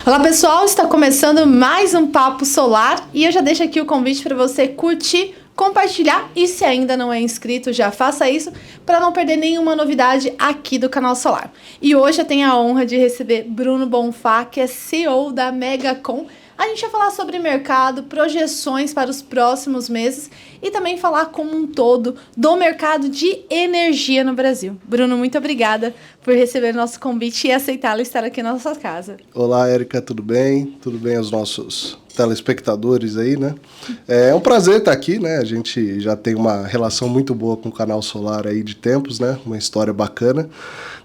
Olá pessoal, está começando mais um Papo Solar e eu já deixo aqui o convite para você curtir, compartilhar e se ainda não é inscrito, já faça isso para não perder nenhuma novidade aqui do canal Solar. E hoje eu tenho a honra de receber Bruno Bonfá, que é CEO da Megacon. A gente vai falar sobre mercado, projeções para os próximos meses e também falar como um todo do mercado de energia no Brasil. Bruno, muito obrigada por receber nosso convite e aceitá-lo estar aqui na nossa casa. Olá, Érica, tudo bem? Tudo bem aos nossos telespectadores aí, né? É um prazer estar aqui, né? A gente já tem uma relação muito boa com o canal Solar aí de tempos, né? Uma história bacana.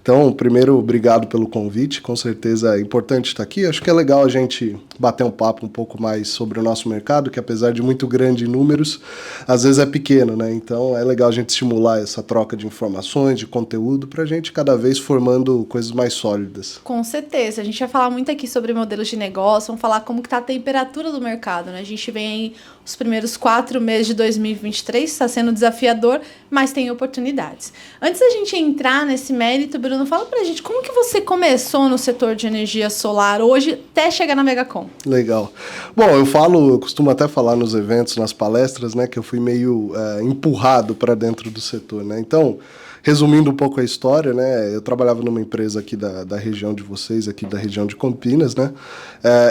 Então, primeiro, obrigado pelo convite, com certeza é importante estar aqui. Acho que é legal a gente bater um papo um pouco mais sobre o nosso mercado, que apesar de muito grande em números, às vezes é pequeno, né? Então, é legal a gente estimular essa troca de informações, de conteúdo, para a gente cada vez formando coisas mais sólidas. Com certeza, a gente vai falar muito aqui sobre modelos de negócio, vamos falar como que está a temperatura do mercado, né? A gente vem aí os primeiros 4 meses de 2023, está sendo desafiador, mas tem oportunidades. Antes da gente entrar nesse mérito, Bruno, fala pra gente como que você começou no setor de energia solar hoje até chegar na Megacon. Legal. Bom, eu costumo até falar nos eventos, nas palestras, né, que eu fui meio empurrado para dentro do setor, né? Então, resumindo um pouco a história, né, eu trabalhava numa empresa aqui da região de vocês, aqui da região de Campinas, né?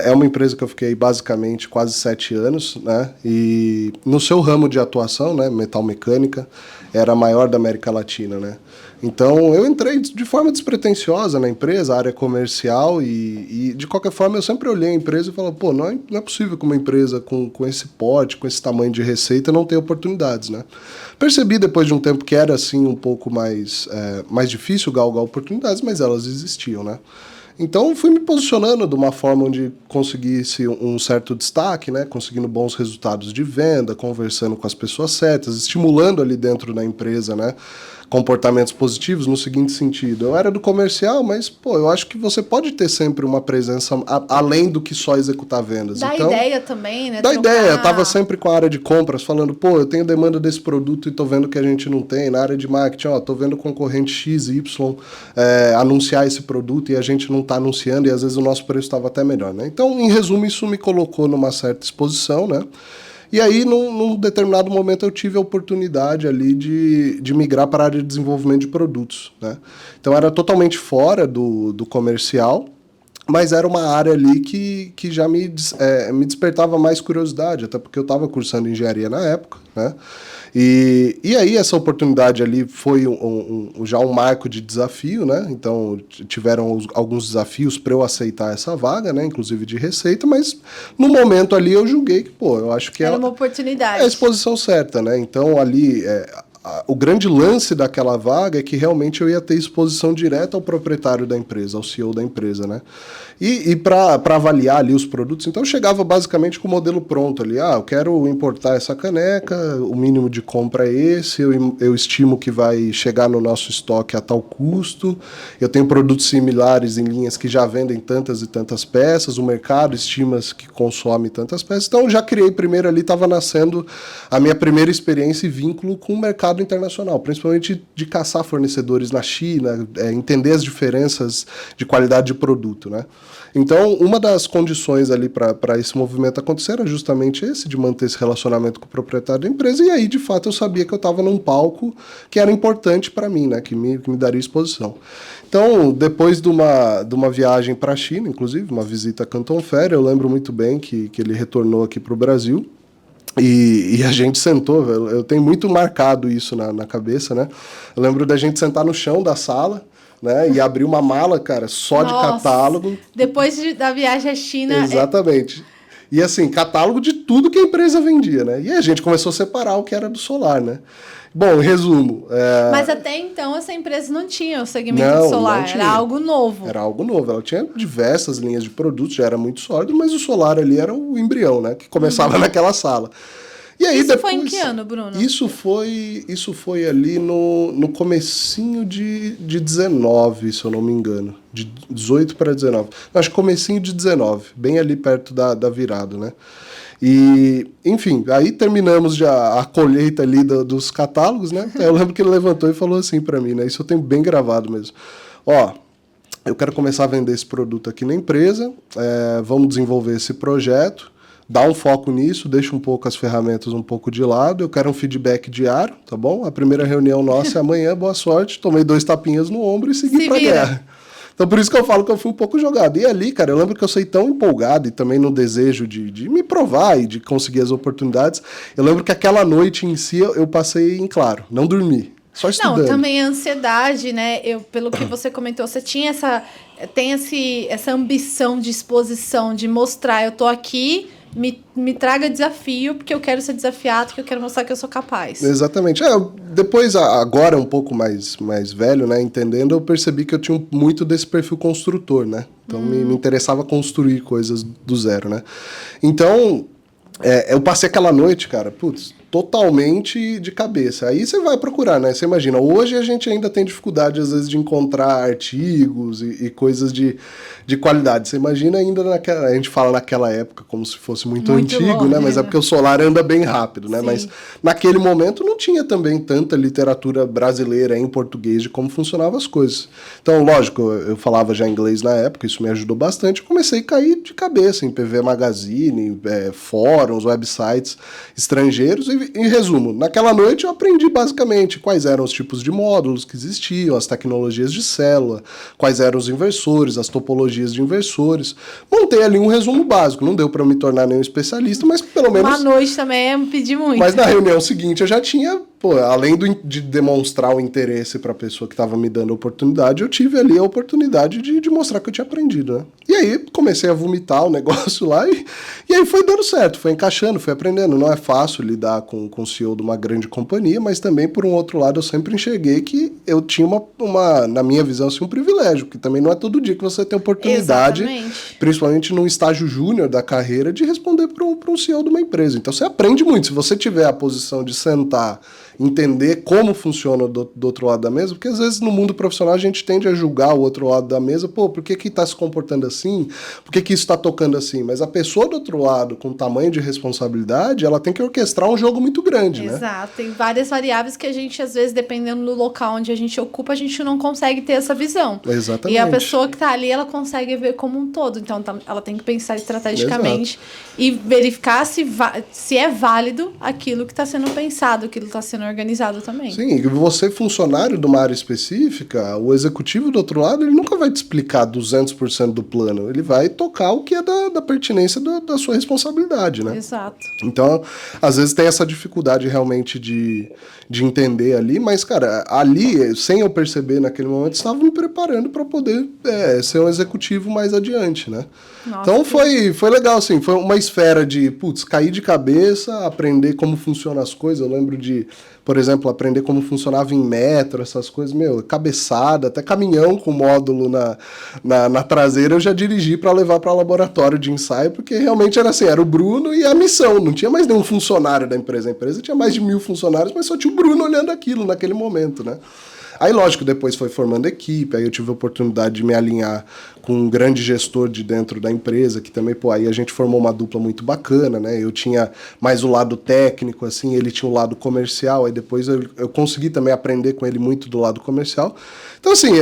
É uma empresa que eu fiquei basicamente quase 7 anos, né? E no seu ramo de atuação, né, metal mecânica, era a maior da América Latina, né? Então, eu entrei de forma despretensiosa na empresa, área comercial, e de qualquer forma eu sempre olhei a empresa e falava, pô, não é possível que uma empresa com esse porte, com esse tamanho de receita, não tenha oportunidades, né? Percebi depois de um tempo que era, assim, um pouco mais difícil galgar oportunidades, mas elas existiam, né? Então, fui me posicionando de uma forma onde conseguisse um certo destaque, né? Conseguindo bons resultados de venda, conversando com as pessoas certas, estimulando ali dentro da empresa, né? Comportamentos positivos no seguinte sentido. Eu era do comercial, mas, pô, eu acho que você pode ter sempre uma presença além do que só executar vendas. Dá então, ideia também, né? Dá ideia. Eu tava sempre com a área de compras falando, pô, eu tenho demanda desse produto e tô vendo que a gente não tem. Na área de marketing, ó, tô vendo concorrente X, Y anunciar esse produto e a gente não tá anunciando e às vezes o nosso preço estava até melhor, né? Então, em resumo, isso me colocou numa certa exposição, né? E aí, num determinado momento, eu tive a oportunidade ali de migrar para a área de desenvolvimento de produtos, né? Então, era totalmente fora do comercial, mas era uma área ali que já me despertava mais curiosidade, até porque eu estava cursando engenharia na época, né? E aí essa oportunidade ali foi já um marco de desafio, né? Então tiveram alguns desafios para eu aceitar essa vaga, né? Inclusive de receita, mas no momento ali eu julguei que, pô, eu acho que era uma oportunidade. É a exposição certa, né? Então ali o grande lance daquela vaga é que realmente eu ia ter exposição direta ao proprietário da empresa, ao CEO da empresa, né? E para avaliar ali os produtos, então eu chegava basicamente com o modelo pronto ali. Eu quero importar essa caneca, o mínimo de compra é esse, eu estimo que vai chegar no nosso estoque a tal custo, eu tenho produtos similares em linhas que já vendem tantas e tantas peças, o mercado estima que consome tantas peças, então eu já criei primeiro ali, estava nascendo a minha primeira experiência e vínculo com o mercado internacional, principalmente de caçar fornecedores na China, entender as diferenças de qualidade de produto, né? Então, uma das condições ali para esse movimento acontecer era justamente esse, de manter esse relacionamento com o proprietário da empresa, e aí, de fato, eu sabia que eu estava num palco que era importante para mim, né? Que me daria exposição. Então, depois de uma viagem para a China, inclusive, uma visita a Canton Fair, eu lembro muito bem que ele retornou aqui para o Brasil, e a gente sentou, eu tenho muito marcado isso na cabeça, né? Eu lembro da gente sentar no chão da sala, né? E abrir uma mala, cara, só de catálogo. Depois da viagem à China... Exatamente. E assim, catálogo de tudo que a empresa vendia, né? E a gente começou a separar o que era do solar, né? Bom, em resumo... Mas até então essa empresa não tinha o segmento de solar, era algo novo. Era algo novo, ela tinha diversas linhas de produtos, já era muito sólido, mas o solar ali era o embrião, né? Que começava naquela sala. E aí, isso foi em que ano, Bruno? Isso foi ali no comecinho de 19, se eu não me engano. De 18 para 19. Acho que comecinho de 19, bem ali perto da virada, né? E, enfim, aí terminamos já a colheita ali dos catálogos, né? Eu lembro que ele levantou e falou assim para mim, né? Isso eu tenho bem gravado mesmo. eu quero começar a vender esse produto aqui na empresa, vamos desenvolver esse projeto, dá um foco nisso, deixa um pouco as ferramentas um pouco de lado, eu quero um feedback diário, tá bom? A primeira reunião nossa é amanhã, boa sorte, tomei 2 tapinhas no ombro e segui pra guerra. Então, por isso que eu falo que eu fui um pouco jogado. E ali, cara, eu lembro que eu saí tão empolgado e também no desejo de me provar e de conseguir as oportunidades. Eu lembro que aquela noite em si eu passei em claro, não dormi. Só estudando. Não, também a ansiedade, né? Pelo que você comentou, você tinha essa ambição de exposição, de mostrar, eu tô aqui, me traga desafio, porque eu quero ser desafiado, porque eu quero mostrar que eu sou capaz. Exatamente. Depois, agora um pouco mais velho, né, entendendo, eu percebi que eu tinha muito desse perfil construtor, né? Então, me interessava construir coisas do zero, né? Então, eu passei aquela noite, cara, putz, totalmente de cabeça. Aí você vai procurar, né? Você imagina, hoje a gente ainda tem dificuldade, às vezes, de encontrar artigos e coisas de qualidade. Você imagina ainda a gente fala naquela época como se fosse muito antigo, longe, né? Mas é porque o solar anda bem rápido, né? Sim. Mas naquele momento não tinha também tanta literatura brasileira em português de como funcionavam as coisas. Então, lógico, eu falava já inglês na época, isso me ajudou bastante. Eu comecei a cair de cabeça em PV Magazine, fóruns, websites estrangeiros e, em resumo, naquela noite eu aprendi basicamente quais eram os tipos de módulos que existiam, as tecnologias de célula, quais eram os inversores, as topologias de inversores. Montei ali um resumo básico, não deu para me tornar nenhum especialista, mas pelo menos... Uma noite também eu pedi muito. Mas na reunião seguinte eu já tinha, além de demonstrar o interesse para a pessoa que estava me dando a oportunidade, eu tive ali a oportunidade de mostrar que eu tinha aprendido, né? E aí comecei a vomitar o negócio lá e aí foi dando certo, foi encaixando, foi aprendendo. Não é fácil lidar com o CEO de uma grande companhia, mas também, por um outro lado, eu sempre enxerguei que eu tinha na minha visão, assim, um privilégio, que também não é todo dia que você tem oportunidade, exatamente, principalmente num estágio júnior da carreira, de responder para um CEO de uma empresa. Então você aprende muito. Se você tiver a posição de sentar, entender como funciona do outro lado da mesa, porque às vezes no mundo profissional a gente tende a julgar o outro lado da mesa, por que está se comportando assim? Por que isso está tocando assim? Mas a pessoa do outro lado, com tamanho de responsabilidade, ela tem que orquestrar um jogo muito grande, né? Exato, tem várias variáveis que a gente, às vezes, dependendo do local onde a gente ocupa, a gente não consegue ter essa visão. Exatamente. E a pessoa que está ali, ela consegue ver como um todo, então ela tem que pensar estrategicamente. Exato. E verificar se é válido aquilo que está sendo pensado, aquilo que está sendo organizado também. Sim, e você, funcionário de uma área específica, o executivo do outro lado, ele nunca vai te explicar 200% do plano, ele vai tocar o que é da pertinência da sua responsabilidade, né? Exato. Então, às vezes tem essa dificuldade realmente de entender ali, mas, cara, ali, sem eu perceber naquele momento, estava me preparando para poder ser um executivo mais adiante, né? Nossa, então foi legal, assim, foi uma esfera de, cair de cabeça, aprender como funcionam as coisas. Eu lembro de, por exemplo, aprender como funcionava em metro, essas coisas, cabeçada, até caminhão com módulo na traseira eu já dirigi para levar para laboratório de ensaio, porque realmente era assim, era o Bruno e a missão, não tinha mais nenhum funcionário da empresa. A empresa tinha mais de 1.000 funcionários, mas só tinha o Bruno olhando aquilo naquele momento, né? Aí, lógico, depois foi formando equipe, aí eu tive a oportunidade de me alinhar com um grande gestor de dentro da empresa, que também, aí a gente formou uma dupla muito bacana, né? Eu tinha mais o lado técnico, assim, ele tinha o lado comercial, aí depois eu consegui também aprender com ele muito do lado comercial. Então, assim,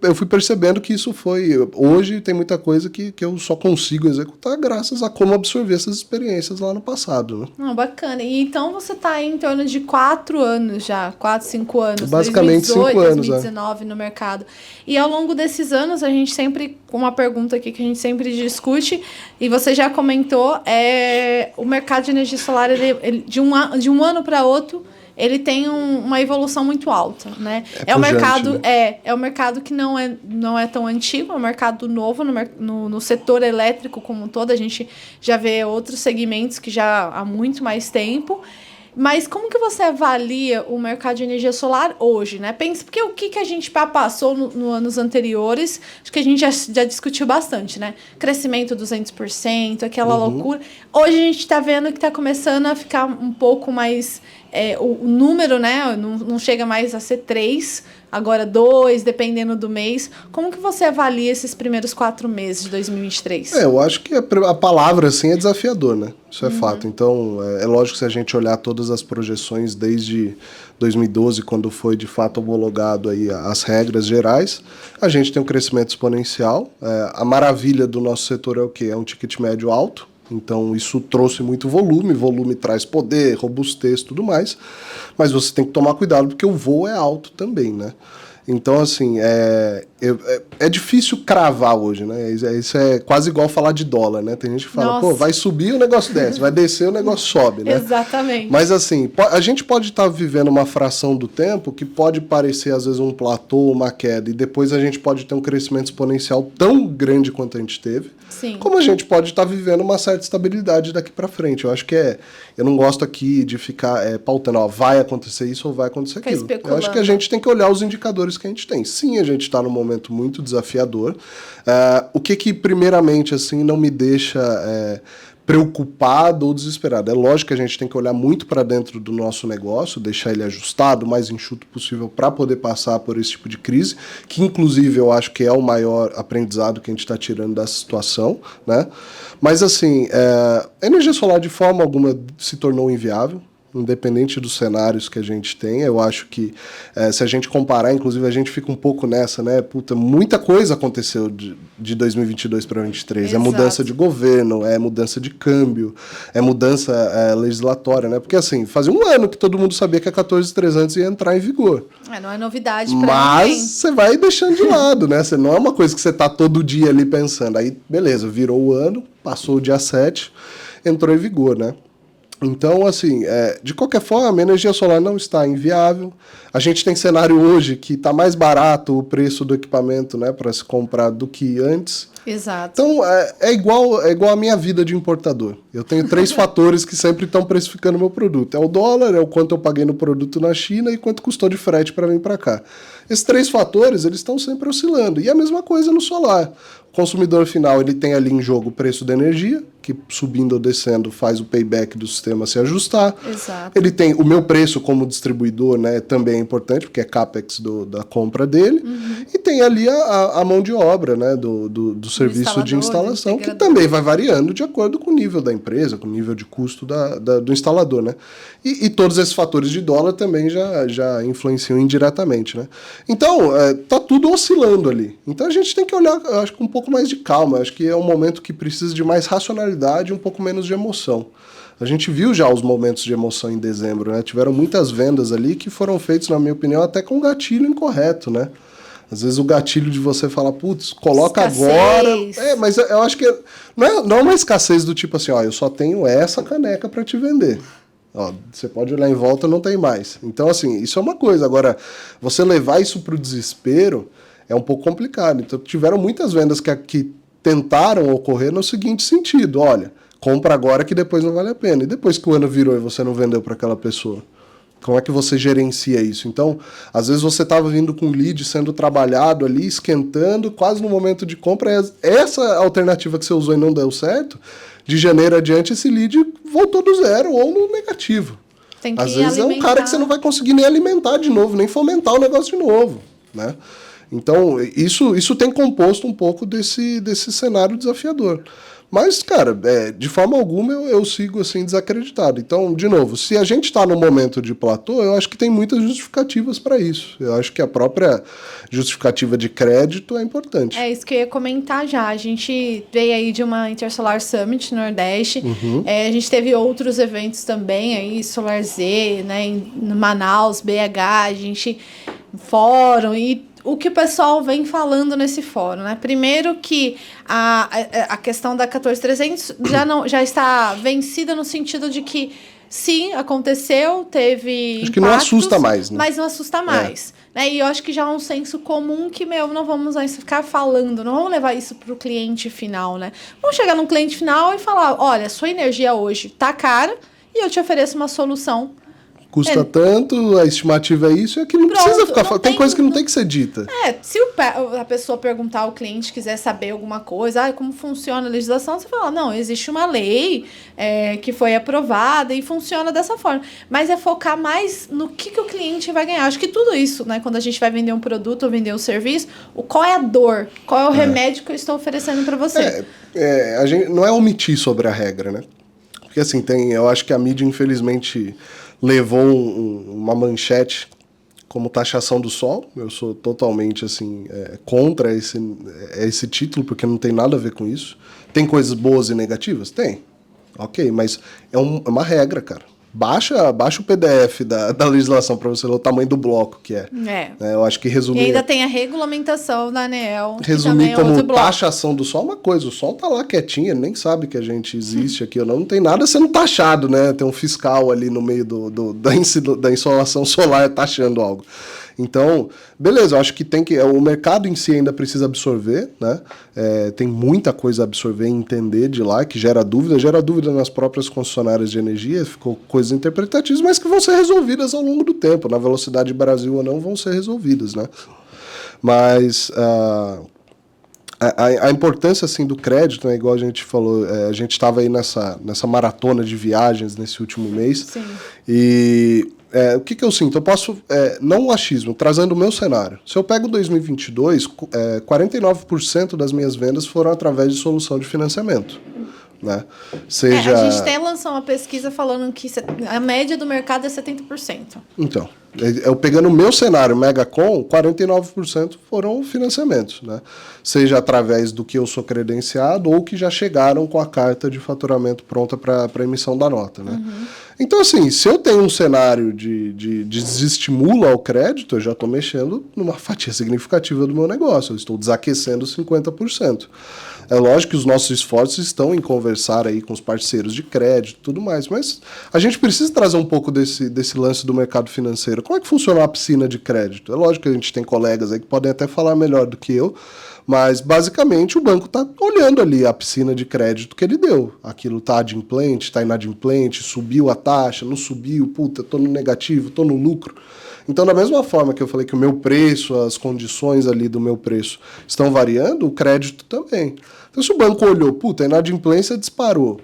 eu fui percebendo que isso hoje tem muita coisa que eu só consigo executar graças a como absorver essas experiências lá no passado, né? Não, bacana. E então você está aí em torno de 4 anos já, 4, 5 anos. Basicamente 2018, 5 anos, 2019 no mercado. E ao longo desses anos, a gente sempre, com uma pergunta aqui que a gente sempre discute, e você já comentou, o mercado de energia solar, ele, de um ano para outro, ele tem uma evolução muito alta, né? O mercado, né? É um mercado que não é tão antigo, é um mercado novo no setor elétrico como um todo. A gente já vê outros segmentos que já há muito mais tempo. Mas como que você avalia o mercado de energia solar hoje, né? Pensa, porque o que a gente passou nos anos anteriores, acho que a gente já discutiu bastante, né? Crescimento 200%, aquela loucura. Hoje a gente está vendo que está começando a ficar um pouco mais... o número, né? Não chega mais a ser 3, agora 2, dependendo do mês. Como que você avalia esses primeiros 4 meses de 2023? Eu acho que a palavra, assim, é desafiador, né? Isso é fato. Então, é lógico que se a gente olhar todas as projeções desde 2012, quando foi, de fato, homologado aí as regras gerais, a gente tem um crescimento exponencial. A maravilha do nosso setor é o quê? É um ticket médio alto. Então, isso trouxe muito volume traz poder, robustez e tudo mais, mas você tem que tomar cuidado porque o voo é alto também, né? Então, assim, é difícil cravar hoje, né? Isso é quase igual falar de dólar, né? Tem gente que fala, pô, vai subir o negócio desce, vai descer o negócio sobe, né? Exatamente. Mas, assim, a gente pode estar vivendo uma fração do tempo que pode parecer, às vezes, um platô, uma queda, e depois a gente pode ter um crescimento exponencial tão grande quanto a gente teve. Sim. Como a gente pode estar vivendo uma certa estabilidade daqui para frente. Eu acho que eu não gosto aqui de ficar pautando, vai acontecer isso ou vai acontecer aquilo. Eu acho que a gente tem que olhar os indicadores que a gente tem. Sim, a gente está num momento muito desafiador. O que primeiramente, assim, não me deixa preocupado ou desesperado? É lógico que a gente tem que olhar muito para dentro do nosso negócio, deixar ele ajustado, o mais enxuto possível para poder passar por esse tipo de crise, que inclusive eu acho que é o maior aprendizado que a gente está tirando dessa situação, né? Mas assim, a energia solar de forma alguma se tornou inviável, independente dos cenários que a gente tem. Eu acho que se a gente comparar, inclusive a gente fica um pouco nessa, né? Puta, muita coisa aconteceu de 2022 para 2023. Exato. É mudança de governo, é mudança de câmbio, é mudança legislatória, né? Porque assim, fazia um ano que todo mundo sabia que a 14.300 ia entrar em vigor. Não é novidade para Mas ninguém. você vai deixando de lado, né? Não é uma coisa que você tá todo dia ali pensando. Aí, beleza, virou o ano, passou o dia 7, entrou em vigor, né? Então, assim, de qualquer forma, a energia solar não está inviável. A gente tem cenário hoje que está mais barato o preço do equipamento, né, para se comprar do que antes. Exato. Então, é igual a minha vida de importador. Eu tenho 3 fatores que sempre estão precificando o meu produto. É o dólar, é o quanto eu paguei no produto na China e quanto custou de frete para vir para cá. Esses 3 fatores, eles estão sempre oscilando. E a mesma coisa no solar. O consumidor final, ele tem ali em jogo o preço da energia, que subindo ou descendo faz o payback do sistema se ajustar. Exato. Ele tem o meu preço como distribuidor, né, também é importante, porque é capex da compra dele. E tem ali a mão de obra, né, do serviço de instalação, que também vai variando de acordo com o nível da empresa, com o nível de custo do instalador, né. E todos esses fatores de dólar também já influenciam indiretamente, né. Então, tá tudo oscilando ali. Então a gente tem que olhar, eu acho que um pouco mais de calma. Eu acho que é um momento que precisa de mais racionalidade e um pouco menos de emoção. A gente viu já os momentos de emoção em dezembro, né? Tiveram muitas vendas ali que foram feitas, na minha opinião, até com gatilho incorreto, né? Às vezes o gatilho de você falar, putz, coloca escassez. Agora... mas eu acho que não é uma escassez do tipo assim, ó, eu só tenho essa caneca para te vender. Ó, você pode olhar em volta, não tem mais. Então, assim, isso é uma coisa. Agora, você levar isso para o desespero é um pouco complicado. Então, tiveram muitas vendas que tentaram ocorrer no seguinte sentido, olha, compra agora que depois não vale a pena. E depois que o ano virou e você não vendeu para aquela pessoa? Como é que você gerencia isso? Então, às vezes você estava vindo com lead sendo trabalhado ali, esquentando, quase no momento de compra. Essa alternativa que você usou e não deu certo, de janeiro adiante esse lead voltou do zero ou no negativo. Tem que às vezes alimentar. É um cara que você não vai conseguir nem alimentar de novo, nem fomentar o negócio de novo, né? Então, isso tem composto um pouco desse cenário desafiador. Mas, cara, de forma alguma eu sigo assim desacreditado. Então, de novo, se a gente está no momento de platô, eu acho que tem muitas justificativas para isso. Eu acho que a própria justificativa de crédito é importante. É isso que eu ia comentar já. A gente veio aí de uma Intersolar Summit no Nordeste. A gente teve outros eventos também, aí Solar Z, né, em Manaus, BH, a gente fórum e o que o pessoal vem falando nesse fórum, né? Primeiro que a questão da 14.300 já está vencida no sentido de que sim, aconteceu, teve acho que não assusta mais, né? Mas não assusta mais. Né? E eu acho que já é um senso comum que, não vamos ficar falando, não vamos levar isso para o cliente final, né? Vamos chegar no cliente final e falar, olha, sua energia hoje tá cara e eu te ofereço uma solução Custa tanto, a estimativa é isso, e aquilo não precisa ficar... Tem coisa que não tem que ser dita. Se a pessoa perguntar ao cliente, quiser saber alguma coisa, como funciona a legislação, você fala, não, existe uma lei que foi aprovada e funciona dessa forma. Mas é focar mais no que o cliente vai ganhar. Acho que tudo isso, né, quando a gente vai vender um produto ou vender um serviço, qual é a dor, qual é o remédio que eu estou oferecendo para você. A gente não é omitir sobre a regra, né? Porque assim, eu acho que a mídia, infelizmente... levou uma manchete como taxação do sol. Eu sou totalmente assim, contra esse título, porque não tem nada a ver com isso. Tem coisas boas e negativas? Tem. Ok, mas é uma regra, cara. Baixa o PDF da legislação para você ver o tamanho do bloco que é. Eu acho que resumir... E ainda tem a regulamentação da ANEEL. Resumir como taxação do sol é uma coisa. O sol tá lá quietinho, ele nem sabe que a gente existe aqui ou não. Não tem nada sendo taxado, né? Tem um fiscal ali no meio da insolação solar taxando algo. Então, beleza, eu acho que o mercado em si ainda precisa absorver, né? Tem muita coisa a absorver e entender de lá, que gera dúvida nas próprias concessionárias de energia, ficou coisas interpretativas, mas que vão ser resolvidas ao longo do tempo. Na velocidade Brasil ou não, vão ser resolvidas, né? Mas a importância assim, do crédito, né, igual a gente falou, a gente estava aí nessa maratona de viagens nesse último mês. Sim. E... o que eu sinto? Eu posso, não um achismo, trazendo o meu cenário. Se eu pego 2022, 49% das minhas vendas foram através de solução de financiamento. Né? A gente até lançou uma pesquisa falando que a média do mercado é 70%. Então, eu pegando o meu cenário Megacom, 49% foram financiamentos, né? Seja através do que eu sou credenciado ou que já chegaram com a carta de faturamento pronta para emissão da nota, né? Uhum. Então, assim, se eu tenho um cenário de desestímulo ao crédito, eu já estou mexendo numa fatia significativa do meu negócio, eu estou desaquecendo 50%. É lógico que os nossos esforços estão em conversar aí com os parceiros de crédito e tudo mais, mas a gente precisa trazer um pouco desse lance do mercado financeiro. Como é que funciona a piscina de crédito? É lógico que a gente tem colegas aí que podem até falar melhor do que eu, mas basicamente o banco está olhando ali a piscina de crédito que ele deu. Aquilo está adimplente, está inadimplente, subiu a taxa, não subiu, puta, estou no negativo, estou no lucro. Então, da mesma forma que eu falei que o meu preço, as condições ali do meu preço estão variando, o crédito também. Então, se o banco olhou, puta, a inadimplência disparou,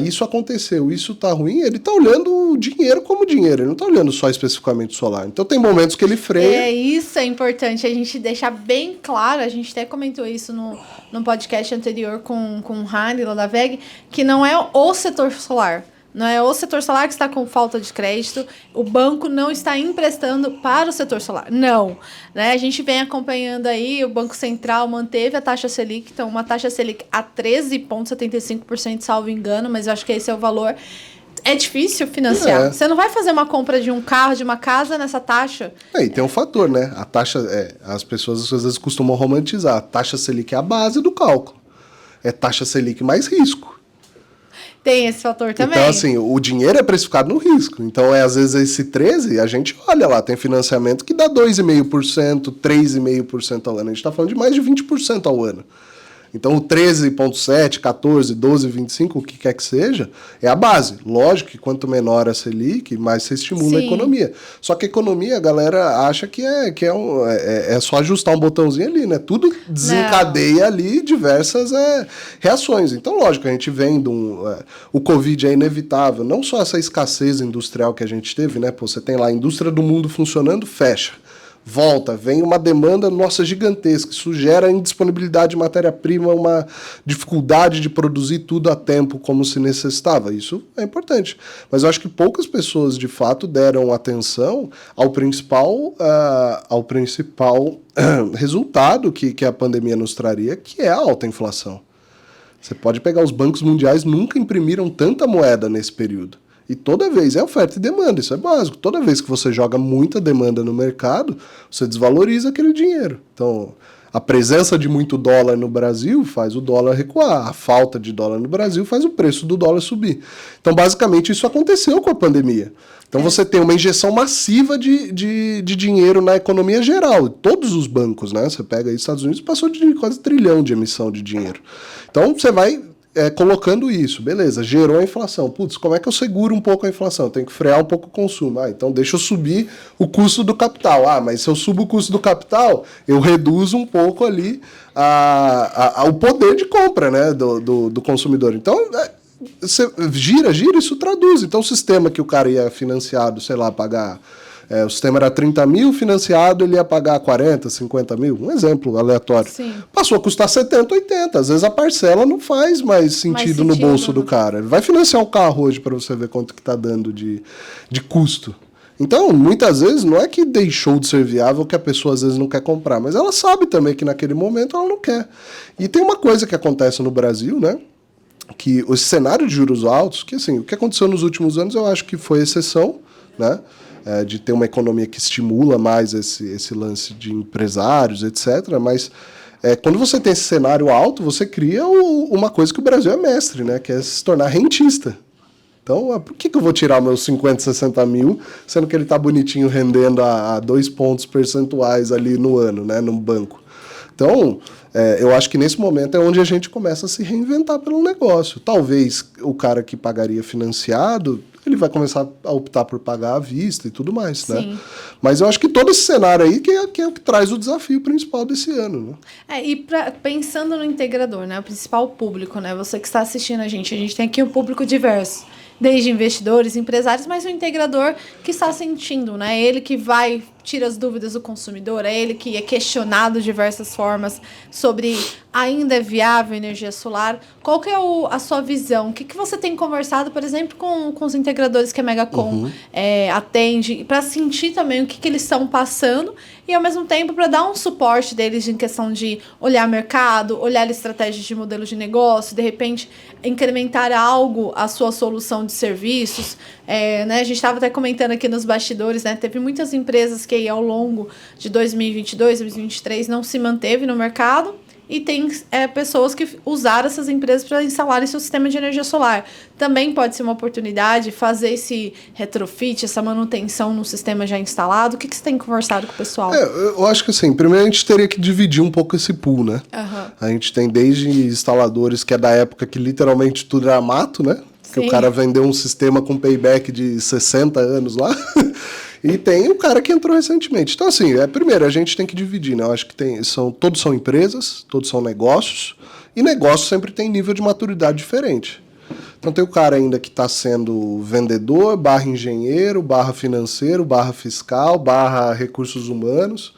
isso aconteceu, isso tá ruim, ele tá olhando o dinheiro como dinheiro, ele não tá olhando só especificamente o solar. Então, tem momentos que ele freia. Isso é importante a gente deixar bem claro, a gente até comentou isso no podcast anterior com o Hani, lá da VEG, que não é o setor solar. Não é o setor solar que está com falta de crédito, o banco não está emprestando para o setor solar. Não. Né? A gente vem acompanhando aí, o Banco Central manteve a taxa Selic, então uma taxa Selic a 13,75%, salvo engano, mas eu acho que esse é o valor. É difícil financiar. Você não vai fazer uma compra de um carro, de uma casa nessa taxa. E tem um fator, né? A taxa, as pessoas às vezes costumam romantizar. A taxa Selic é a base do cálculo. É taxa Selic mais risco. Tem esse fator também. Então, assim, o dinheiro é precificado no risco. Então, às vezes, esse 13%, a gente olha lá, tem financiamento que dá 2,5%, 3,5% ao ano. A gente está falando de mais de 20% ao ano. Então, o 13,7%, 14%, 12%, 25%, o que quer que seja, é a base. Lógico que quanto menor a Selic, mais você estimula a economia. Só que a economia, a galera acha que é só ajustar um botãozinho ali, né? Tudo desencadeia ali diversas reações. Então, lógico, a gente vendo o Covid é inevitável. Não só essa escassez industrial que a gente teve, né? Pô, você tem lá a indústria do mundo funcionando, fecha. Volta, vem uma demanda, nossa, gigantesca. Isso gera indisponibilidade de matéria-prima, uma dificuldade de produzir tudo a tempo como se necessitava. Isso é importante. Mas eu acho que poucas pessoas, de fato, deram atenção ao principal resultado que a pandemia nos traria, que é a alta inflação. Você pode pegar os bancos mundiais, nunca imprimiram tanta moeda nesse período. E toda vez é oferta e demanda, isso é básico. Toda vez que você joga muita demanda no mercado, você desvaloriza aquele dinheiro. Então, a presença de muito dólar no Brasil faz o dólar recuar. A falta de dólar no Brasil faz o preço do dólar subir. Então, basicamente, isso aconteceu com a pandemia. Então, você tem uma injeção massiva de dinheiro na economia geral. Todos os bancos, né? Você pega aí os Estados Unidos, passou de quase 1 trilhão de emissão de dinheiro. Então, você vai colocando isso, beleza, gerou a inflação. Putz, como é que eu seguro um pouco a inflação? Tem que frear um pouco o consumo. Então deixa eu subir o custo do capital. Mas se eu subo o custo do capital, eu reduzo um pouco ali o poder de compra, né, do consumidor. Então, você gira, isso traduz. Então, o sistema que o cara ia financiado, sei lá, pagar... o sistema era 30 mil, financiado, ele ia pagar 40, 50 mil, um exemplo aleatório. Sim. Passou a custar 70, 80. Às vezes a parcela não faz mais sentido no bolso do cara. Ele vai financiar um carro hoje para você ver quanto que está dando de custo. Então, muitas vezes, não é que deixou de ser viável que a pessoa às vezes não quer comprar, mas ela sabe também que naquele momento ela não quer. E tem uma coisa que acontece no Brasil, né? Que esse cenário de juros altos, que assim, o que aconteceu nos últimos anos eu acho que foi exceção, né? De ter uma economia que estimula mais esse lance de empresários, etc. Mas quando você tem esse cenário alto, você cria uma coisa que o Brasil é mestre, né? Que é se tornar rentista. Então, por que eu vou tirar meus 50, 60 mil, sendo que ele está bonitinho rendendo a 2 pontos percentuais ali no ano, né? No banco. Então, eu acho que nesse momento é onde a gente começa a se reinventar pelo negócio. Talvez o cara que pagaria financiado, ele vai começar a optar por pagar à vista e tudo mais, Sim. né? Mas eu acho que todo esse cenário aí que é o que traz o desafio principal desse ano, né? Pensando no integrador, né? O principal público, né? Você que está assistindo a gente tem aqui um público diverso. Desde investidores, empresários, mas o integrador que está sentindo, né? Ele que tira as dúvidas do consumidor, é ele que é questionado de diversas formas sobre ainda é viável a energia solar. Qual que é a sua visão? O que você tem conversado, por exemplo, com os integradores que a Megacom atende, para sentir também o que eles estão passando e, ao mesmo tempo, para dar um suporte deles em questão de olhar mercado, olhar estratégias de modelo de negócio, de repente, incrementar algo a sua solução de serviços. Né? A gente estava até comentando aqui nos bastidores, né? Teve muitas empresas que ao longo de 2022, 2023 não se manteve no mercado e tem pessoas que usaram essas empresas para instalarem seu sistema de energia solar. Também pode ser uma oportunidade fazer esse retrofit, essa manutenção no sistema já instalado. O que você tem conversado com o pessoal? Eu acho que assim, primeiro a gente teria que dividir um pouco esse pool, né? Uhum. A gente tem desde instaladores que é da época que literalmente tudo era mato, né? Que o cara vendeu um sistema com payback de 60 anos lá. E tem o cara que entrou recentemente. Então, assim, primeiro, a gente tem que dividir, né? Eu acho que todos são empresas, todos são negócios, e negócio sempre tem nível de maturidade diferente. Então, tem o cara ainda que está sendo vendedor, barra engenheiro, barra financeiro, barra fiscal, barra recursos humanos,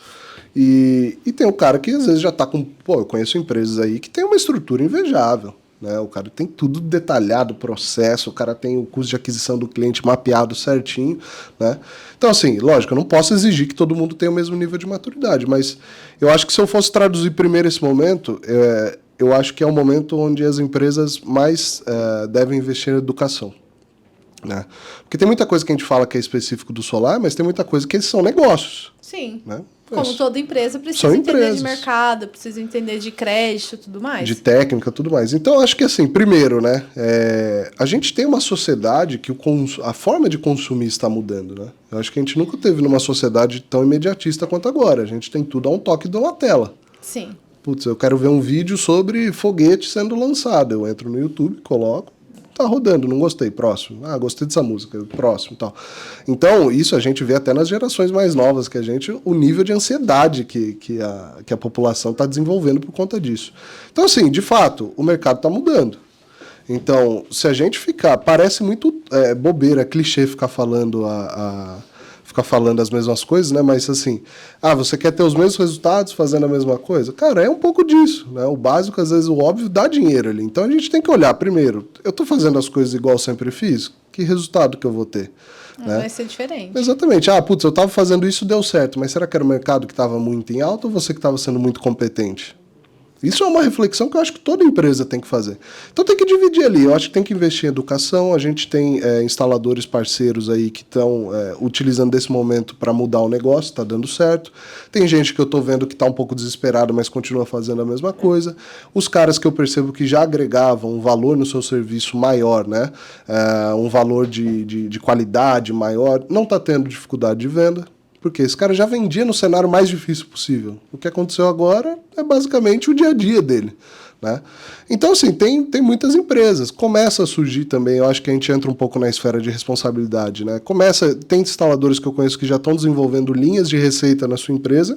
e tem o cara que às vezes já está com... eu conheço empresas aí que tem uma estrutura invejável. Né? O cara tem tudo detalhado, processo, o cara tem o custo de aquisição do cliente mapeado certinho, né? Então, assim, lógico, eu não posso exigir que todo mundo tenha o mesmo nível de maturidade, mas eu acho que se eu fosse traduzir primeiro esse momento, eu acho que é o momento onde as empresas mais devem investir em educação. Né? Porque tem muita coisa que a gente fala que é específico do solar, mas tem muita coisa que são negócios. Sim. Né? Como toda empresa precisa entender de mercado, precisa entender de crédito e tudo mais. De técnica, tudo mais. Então, acho que assim, primeiro, né, a gente tem uma sociedade que a forma de consumir está mudando, né? Eu acho que a gente nunca teve numa sociedade tão imediatista quanto agora. A gente tem tudo a um toque de uma tela. Sim. Putz, eu quero ver um vídeo sobre foguete sendo lançado. Eu entro no YouTube, coloco, tá rodando, não gostei, próximo. Gostei dessa música, próximo, tal. Então, isso a gente vê até nas gerações mais novas que a gente, o nível de ansiedade que a população está desenvolvendo por conta disso. Então, assim, de fato, o mercado está mudando. Então, se a gente parece muito bobeira, clichê ficar falando ficar falando as mesmas coisas, né? Mas assim, você quer ter os mesmos resultados fazendo a mesma coisa? Cara, é um pouco disso, né? O básico, às vezes, o óbvio dá dinheiro ali. Então a gente tem que olhar primeiro, eu estou fazendo as coisas igual eu sempre fiz? Que resultado que eu vou ter? Né? Vai ser diferente. Exatamente. Eu estava fazendo isso, deu certo, mas será que era o mercado que estava muito em alta ou você que estava sendo muito competente? Isso é uma reflexão que eu acho que toda empresa tem que fazer. Então tem que dividir ali. Eu acho que tem que investir em educação. A gente tem instaladores parceiros aí que estão utilizando desse momento para mudar o negócio, está dando certo. Tem gente que eu estou vendo que está um pouco desesperado, mas continua fazendo a mesma coisa. Os caras que eu percebo que já agregavam um valor no seu serviço maior, né? Um valor de qualidade maior, não está tendo dificuldade de venda. Porque esse cara já vendia no cenário mais difícil possível. O que aconteceu agora é basicamente o dia a dia dele, né? Então, assim, tem muitas empresas. Começa a surgir também, eu acho que a gente entra um pouco na esfera de responsabilidade, né? Tem instaladores que eu conheço que já estão desenvolvendo linhas de receita na sua empresa,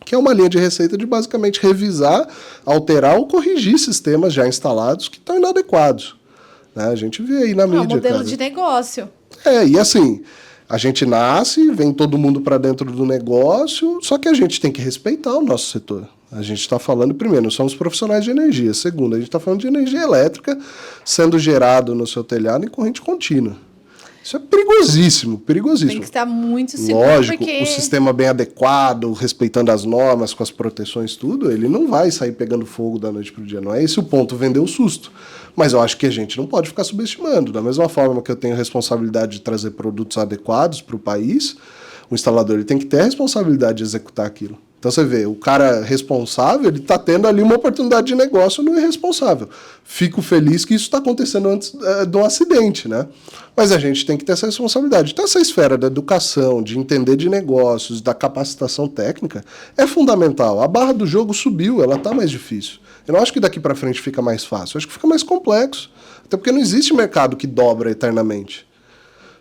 que é uma linha de receita de basicamente revisar, alterar ou corrigir sistemas já instalados que estão inadequados, né? A gente vê aí na mídia, um modelo cara. de negócio. E assim, a gente nasce, vem todo mundo para dentro do negócio, só que a gente tem que respeitar o nosso setor. A gente está falando, primeiro, nós somos profissionais de energia. Segundo, a gente está falando de energia elétrica sendo gerado no seu telhado em corrente contínua. Isso é perigosíssimo, perigosíssimo. Tem que estar muito seguro. Lógico, porque... o sistema bem adequado, respeitando as normas, com as proteções, tudo, ele não vai sair pegando fogo da noite para o dia. Não é esse o ponto, vender o susto. Mas eu acho que a gente não pode ficar subestimando. Da mesma forma que eu tenho responsabilidade de trazer produtos adequados para o país, o instalador ele tem que ter a responsabilidade de executar aquilo. Então você vê, o cara responsável, ele está tendo ali uma oportunidade de negócio no irresponsável. Fico feliz que isso está acontecendo antes de um acidente, né? Mas a gente tem que ter essa responsabilidade. Então essa esfera da educação, de entender de negócios, da capacitação técnica, é fundamental. A barra do jogo subiu, ela está mais difícil. Eu não acho que daqui para frente fica mais fácil, eu acho que fica mais complexo. Até porque não existe mercado que dobra eternamente.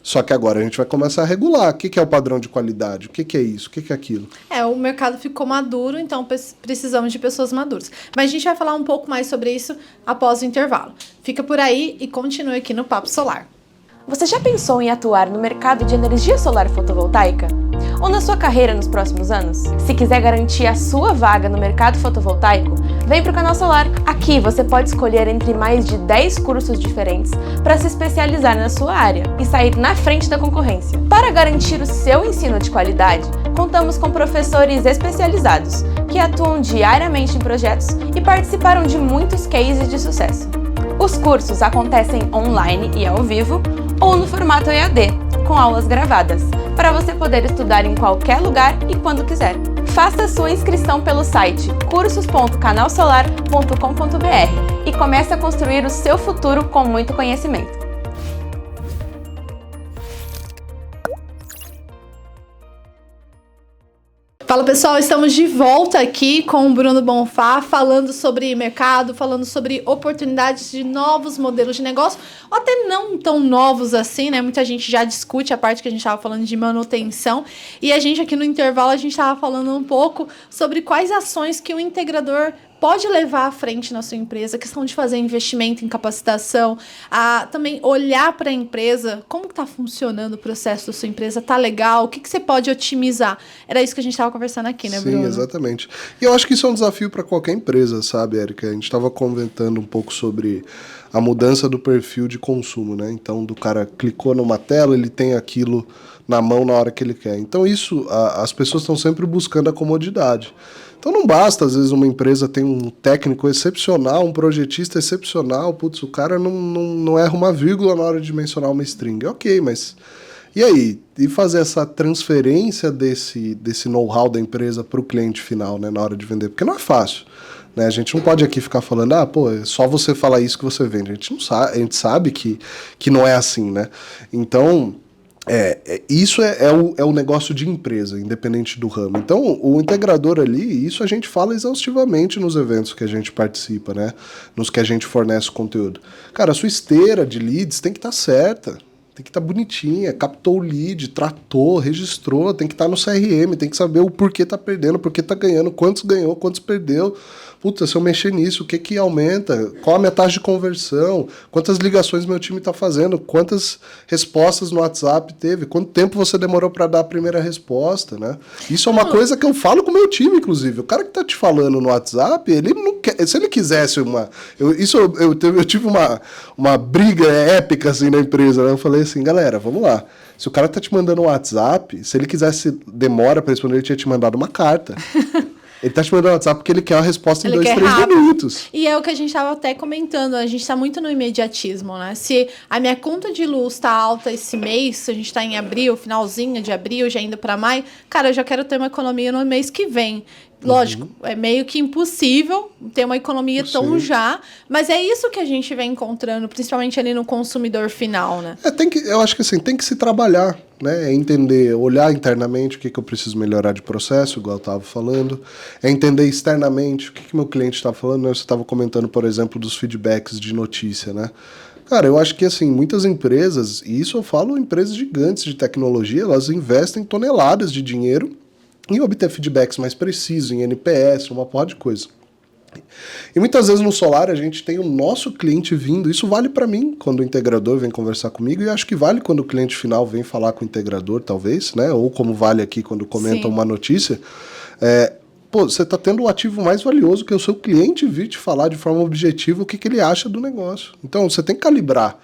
Só que agora a gente vai começar a regular. O que é o padrão de qualidade? O que é isso? O que é aquilo? O mercado ficou maduro, então precisamos de pessoas maduras. Mas a gente vai falar um pouco mais sobre isso após o intervalo. Fica por aí e continue aqui no Papo Solar. Você já pensou em atuar no mercado de energia solar fotovoltaica? Ou na sua carreira nos próximos anos? Se quiser garantir a sua vaga no mercado fotovoltaico, vem para o Canal Solar. Aqui você pode escolher entre mais de 10 cursos diferentes para se especializar na sua área e sair na frente da concorrência. Para garantir o seu ensino de qualidade, contamos com professores especializados que atuam diariamente em projetos e participaram de muitos cases de sucesso. Os cursos acontecem online e ao vivo ou no formato EAD, com aulas gravadas, para você poder estudar em qualquer lugar e quando quiser. Faça sua inscrição pelo site cursos.canalsolar.com.br e comece a construir o seu futuro com muito conhecimento. Fala pessoal, estamos de volta aqui com o Bruno Bonfá, falando sobre mercado, falando sobre oportunidades de novos modelos de negócio, ou até não tão novos assim, né? Muita gente já discute a parte que a gente estava falando de manutenção, e a gente aqui no intervalo, a gente estava falando um pouco sobre quais ações que o integrador pode levar à frente na sua empresa, a questão de fazer investimento em capacitação, a também olhar para a empresa, como está funcionando o processo da sua empresa, tá legal, o que você pode otimizar. Era isso que a gente estava conversando aqui, né, Bruno? Sim, exatamente. E eu acho que isso é um desafio para qualquer empresa, sabe, Érica? A gente estava comentando um pouco sobre a mudança do perfil de consumo, né? Então, do cara clicou numa tela, ele tem aquilo na mão na hora que ele quer. Então, as pessoas estão sempre buscando a comodidade. Então não basta, às vezes, uma empresa tem um técnico excepcional, um projetista excepcional, putz, o cara não erra uma vírgula na hora de mencionar uma string. Ok, mas e aí? E fazer essa transferência desse know-how da empresa para o cliente final, né, na hora de vender? Porque não é fácil. Né? A gente não pode aqui ficar falando, é só você falar isso que você vende. A gente sabe que não é assim, né? Então... isso é o negócio de empresa, independente do ramo. Então, o integrador ali, isso a gente fala exaustivamente nos eventos que a gente participa, né? Nos que a gente fornece conteúdo. Cara, a sua esteira de leads tem que estar certa, tem que estar bonitinha, captou o lead, tratou, registrou, tem que estar no CRM, tem que saber o porquê tá perdendo, porquê tá ganhando, quantos ganhou, quantos perdeu. Puta, se eu mexer nisso, o que aumenta? Qual a minha taxa de conversão? Quantas ligações meu time está fazendo? Quantas respostas no WhatsApp teve? Quanto tempo você demorou para dar a primeira resposta, né? Isso é uma coisa que eu falo com o meu time, inclusive. O cara que tá te falando no WhatsApp, ele não quer... Se ele quisesse eu tive uma briga épica assim na empresa, né? Eu falei assim, galera, vamos lá. Se o cara tá te mandando um WhatsApp, se ele quisesse demora para responder, ele tinha te mandado uma carta. Ele tá te mandando WhatsApp porque ele quer uma resposta em 2, 3 minutos. E é o que a gente estava até comentando, a gente está muito no imediatismo, né? Se a minha conta de luz está alta esse mês, se a gente está em abril, finalzinho de abril, já indo para maio, cara, eu já quero ter uma economia no mês que vem. Lógico, é meio que impossível ter uma economia tão já, mas é isso que a gente vem encontrando, principalmente ali no consumidor final, né? Eu acho que assim, tem que se trabalhar. né? É entender, olhar internamente o que eu preciso melhorar de processo, igual eu estava falando. É entender externamente o que meu cliente está falando, né? Você estava comentando, por exemplo, dos feedbacks de notícia, né? Cara, eu acho que, assim, muitas empresas, e isso eu falo empresas gigantes de tecnologia, elas investem toneladas de dinheiro em obter feedbacks mais precisos, em NPS, uma porra de coisa. E muitas vezes no Solar a gente tem o nosso cliente vindo, isso vale para mim quando o integrador vem conversar comigo, e acho que vale quando o cliente final vem falar com o integrador, talvez, né? Ou como vale aqui quando comenta uma notícia. Você está tendo o ativo mais valioso, que é o seu cliente vir te falar de forma objetiva o que ele acha do negócio. Então você tem que calibrar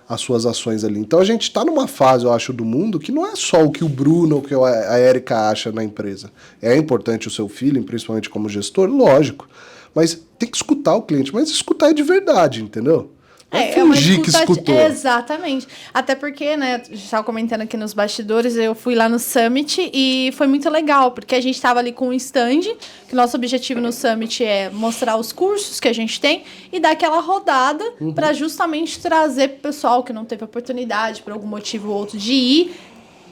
as suas ações ali. Então a gente está numa fase, eu acho, do mundo que não é só o que o Bruno ou o que a Érica acha na empresa. É importante o seu feeling, principalmente como gestor, lógico. Mas tem que escutar o cliente. Mas escutar é de verdade, entendeu? Não é fingir que escutou. Exatamente. Até porque, né, eu estava comentando aqui nos bastidores, eu fui lá no Summit e foi muito legal, porque a gente estava ali com um stand, que nosso objetivo no Summit é mostrar os cursos que a gente tem e dar aquela rodada para justamente trazer para o pessoal que não teve oportunidade, por algum motivo ou outro, de ir,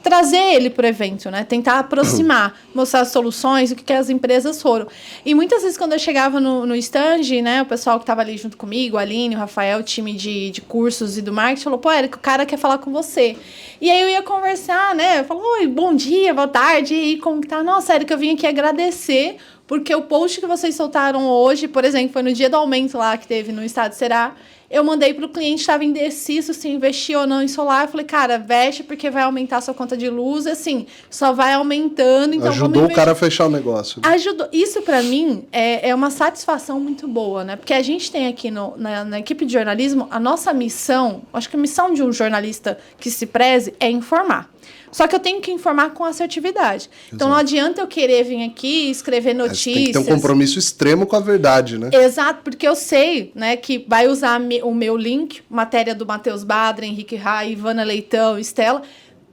trazer ele para o evento, né? Tentar aproximar, mostrar as soluções, o que as empresas foram. E muitas vezes, quando eu chegava no stand, né, o pessoal que estava ali junto comigo, a Aline, o Rafael, o time de cursos e do marketing, falou, pô, Érica, o cara quer falar com você. E aí eu ia conversar, né? Eu falo, oi, bom dia, boa tarde, e aí, como que tá? Nossa, Érica, eu vim aqui agradecer, porque o post que vocês soltaram hoje, por exemplo, foi no dia do aumento lá que teve no estado de Ceará, eu mandei para o cliente, estava indeciso se investir ou não em solar. Eu falei, cara, veste porque vai aumentar a sua conta de luz. Assim, só vai aumentando. Então ajudou o cara a fechar o negócio. Ajudou. Isso, para mim, é uma satisfação muito boa, né? Porque a gente tem aqui na equipe de jornalismo, a nossa missão, acho que a missão de um jornalista que se preze é informar. Só que eu tenho que informar com assertividade. Exato. Então não adianta eu querer vir aqui escrever notícias. Tem que ter um compromisso extremo com a verdade, né? Exato, porque eu sei, né, que vai usar o meu link, matéria do Matheus Badra, Henrique Rai, Ivana Leitão, Estela,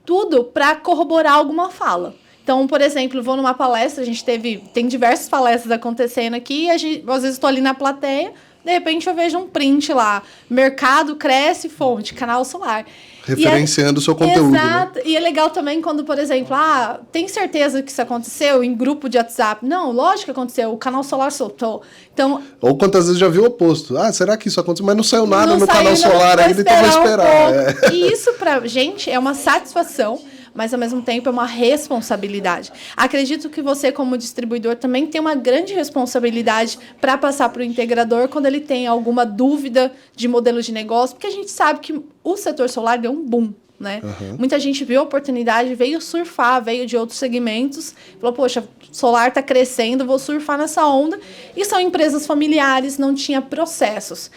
tudo para corroborar alguma fala. Então, por exemplo, vou numa palestra, tem diversas palestras acontecendo aqui, e às vezes estou ali na plateia, de repente eu vejo um print lá, mercado cresce, fonte, canal solar. Referenciando o seu conteúdo. Exato. Né? E é legal também quando, por exemplo, tem certeza que isso aconteceu em grupo de WhatsApp? Não, lógico que aconteceu. O canal solar soltou. Então, ou quantas vezes já viu o oposto? Será que isso aconteceu? Mas não saiu nada no canal solar ainda, então vou esperar. E isso pra gente é uma satisfação, mas ao mesmo tempo é uma responsabilidade. Acredito que você, como distribuidor, também tem uma grande responsabilidade para passar para o integrador quando ele tem alguma dúvida de modelo de negócio, porque a gente sabe que o setor solar deu um boom, né? Muita gente viu a oportunidade, veio surfar, veio de outros segmentos, falou, poxa, solar está crescendo, vou surfar nessa onda. E são empresas familiares, não tinha processos.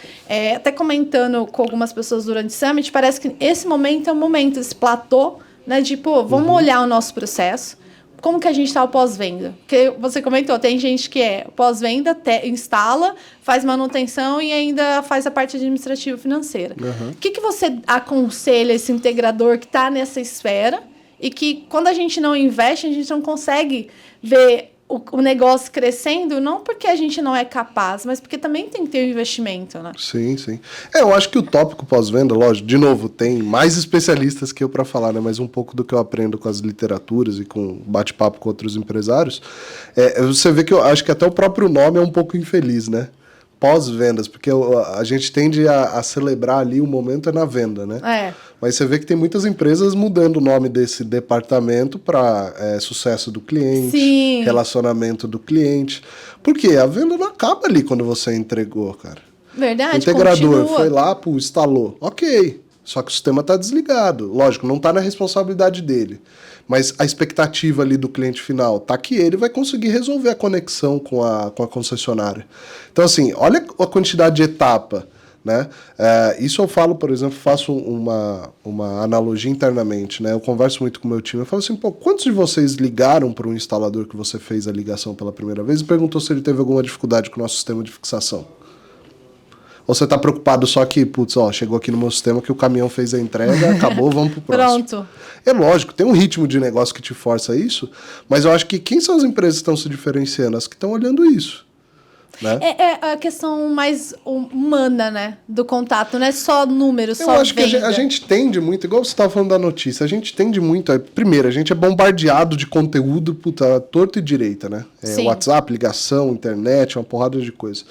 Até comentando com algumas pessoas durante o Summit, parece que esse momento é o momento, esse platô, né, de, vamos olhar o nosso processo, como que a gente está o pós-venda? Porque você comentou, tem gente que pós-venda, instala, faz manutenção e ainda faz a parte administrativa financeira. O que você aconselha esse integrador que está nessa esfera e que, quando a gente não investe, a gente não consegue ver o negócio crescendo, não porque a gente não é capaz, mas porque também tem que ter um investimento, né? Sim, sim. Eu acho que o tópico pós-venda, lógico, de novo, tem mais especialistas que eu para falar, né? Mas um pouco do que eu aprendo com as literaturas e com bate-papo com outros empresários, você vê que eu acho que até o próprio nome é um pouco infeliz, né? Pós-vendas, porque a gente tende a celebrar ali o momento na venda, né? Mas você vê que tem muitas empresas mudando o nome desse departamento para sucesso do cliente, sim, relacionamento do cliente. Porque a venda não acaba ali quando você entregou, cara. Verdade, o integrador foi lá, instalou. Ok, só que o sistema está desligado. Lógico, não está na responsabilidade dele. Mas a expectativa ali do cliente final tá que ele vai conseguir resolver a conexão com a concessionária. Então, assim, olha a quantidade de etapa, né? Isso eu falo, por exemplo, faço uma analogia internamente, né? Eu converso muito com o meu time, eu falo assim, quantos de vocês ligaram para um instalador que você fez a ligação pela primeira vez e perguntou se ele teve alguma dificuldade com o nosso sistema de fixação? Ou você tá preocupado só que, chegou aqui no meu sistema que o caminhão fez a entrega, acabou, vamos pro próximo. Pronto. É lógico, tem um ritmo de negócio que te força isso, mas eu acho que quem são as empresas que estão se diferenciando? As que estão olhando isso. né? É a questão mais humana, né? Do contato, não é só número, só Eu acho venda. que a gente tende muito, igual você estava falando da notícia, a gente tende muito. Primeiro, a gente é bombardeado de conteúdo, puta, torto e direita, né? Sim. WhatsApp, ligação, internet, uma porrada de coisa.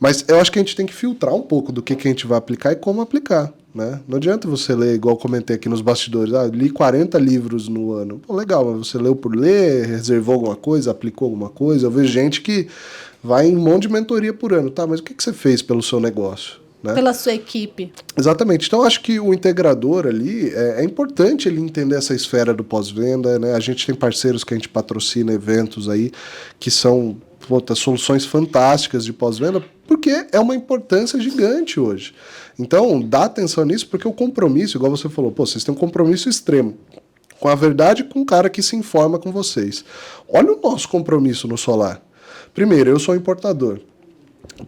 Mas eu acho que a gente tem que filtrar um pouco do que a gente vai aplicar e como aplicar, né? Não adianta você ler, igual eu comentei aqui nos bastidores, li 40 livros no ano. Pô, legal, mas você leu por ler, reservou alguma coisa, aplicou alguma coisa. Eu vejo gente que vai em um monte de mentoria por ano, tá? Mas o que você fez pelo seu negócio? Né? Pela sua equipe. Exatamente. Então, acho que o integrador ali, é importante ele entender essa esfera do pós-venda, né? A gente tem parceiros que a gente patrocina eventos aí, que são soluções fantásticas de pós-venda, porque é uma importância gigante hoje. Então, dá atenção nisso, porque o compromisso, igual você falou, vocês têm um compromisso extremo com a verdade, com o cara que se informa com vocês. Olha o nosso compromisso no solar. Primeiro, eu sou importador.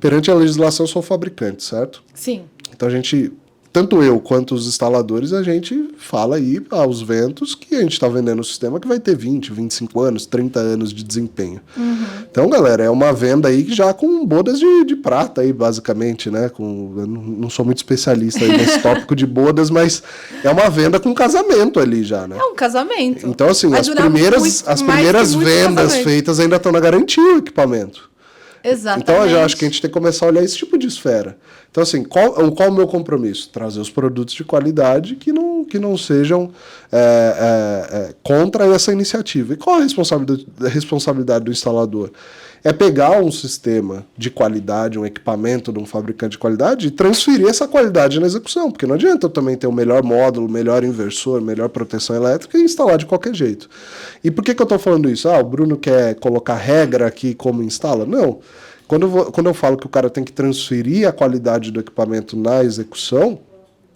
Perante a legislação, eu sou fabricante, certo? Sim. Então a gente, tanto eu quanto os instaladores, a gente fala aí aos ventos que a gente está vendendo um sistema que vai ter 20, 25 anos, 30 anos de desempenho. Uhum. Então, galera, é uma venda aí já com bodas de prata aí, basicamente, né? Eu não sou muito especialista aí nesse tópico de bodas, mas é uma venda com casamento ali já, né? É um casamento. Então, assim, Vai as durar primeiras vendas casamento. feitas ainda estão na garantia o equipamento. Exatamente. Então, eu já acho que a gente tem que começar a olhar esse tipo de esfera. Então, assim, qual o meu compromisso? Trazer os produtos de qualidade que não sejam contra essa iniciativa. E qual a responsabilidade do instalador? É pegar um sistema de qualidade, um equipamento de um fabricante de qualidade e transferir essa qualidade na execução, porque não adianta eu também ter o melhor módulo, melhor inversor, melhor proteção elétrica e instalar de qualquer jeito. E por que eu estou falando isso? O Bruno quer colocar regra aqui como instala? Não. Quando eu falo que o cara tem que transferir a qualidade do equipamento na execução,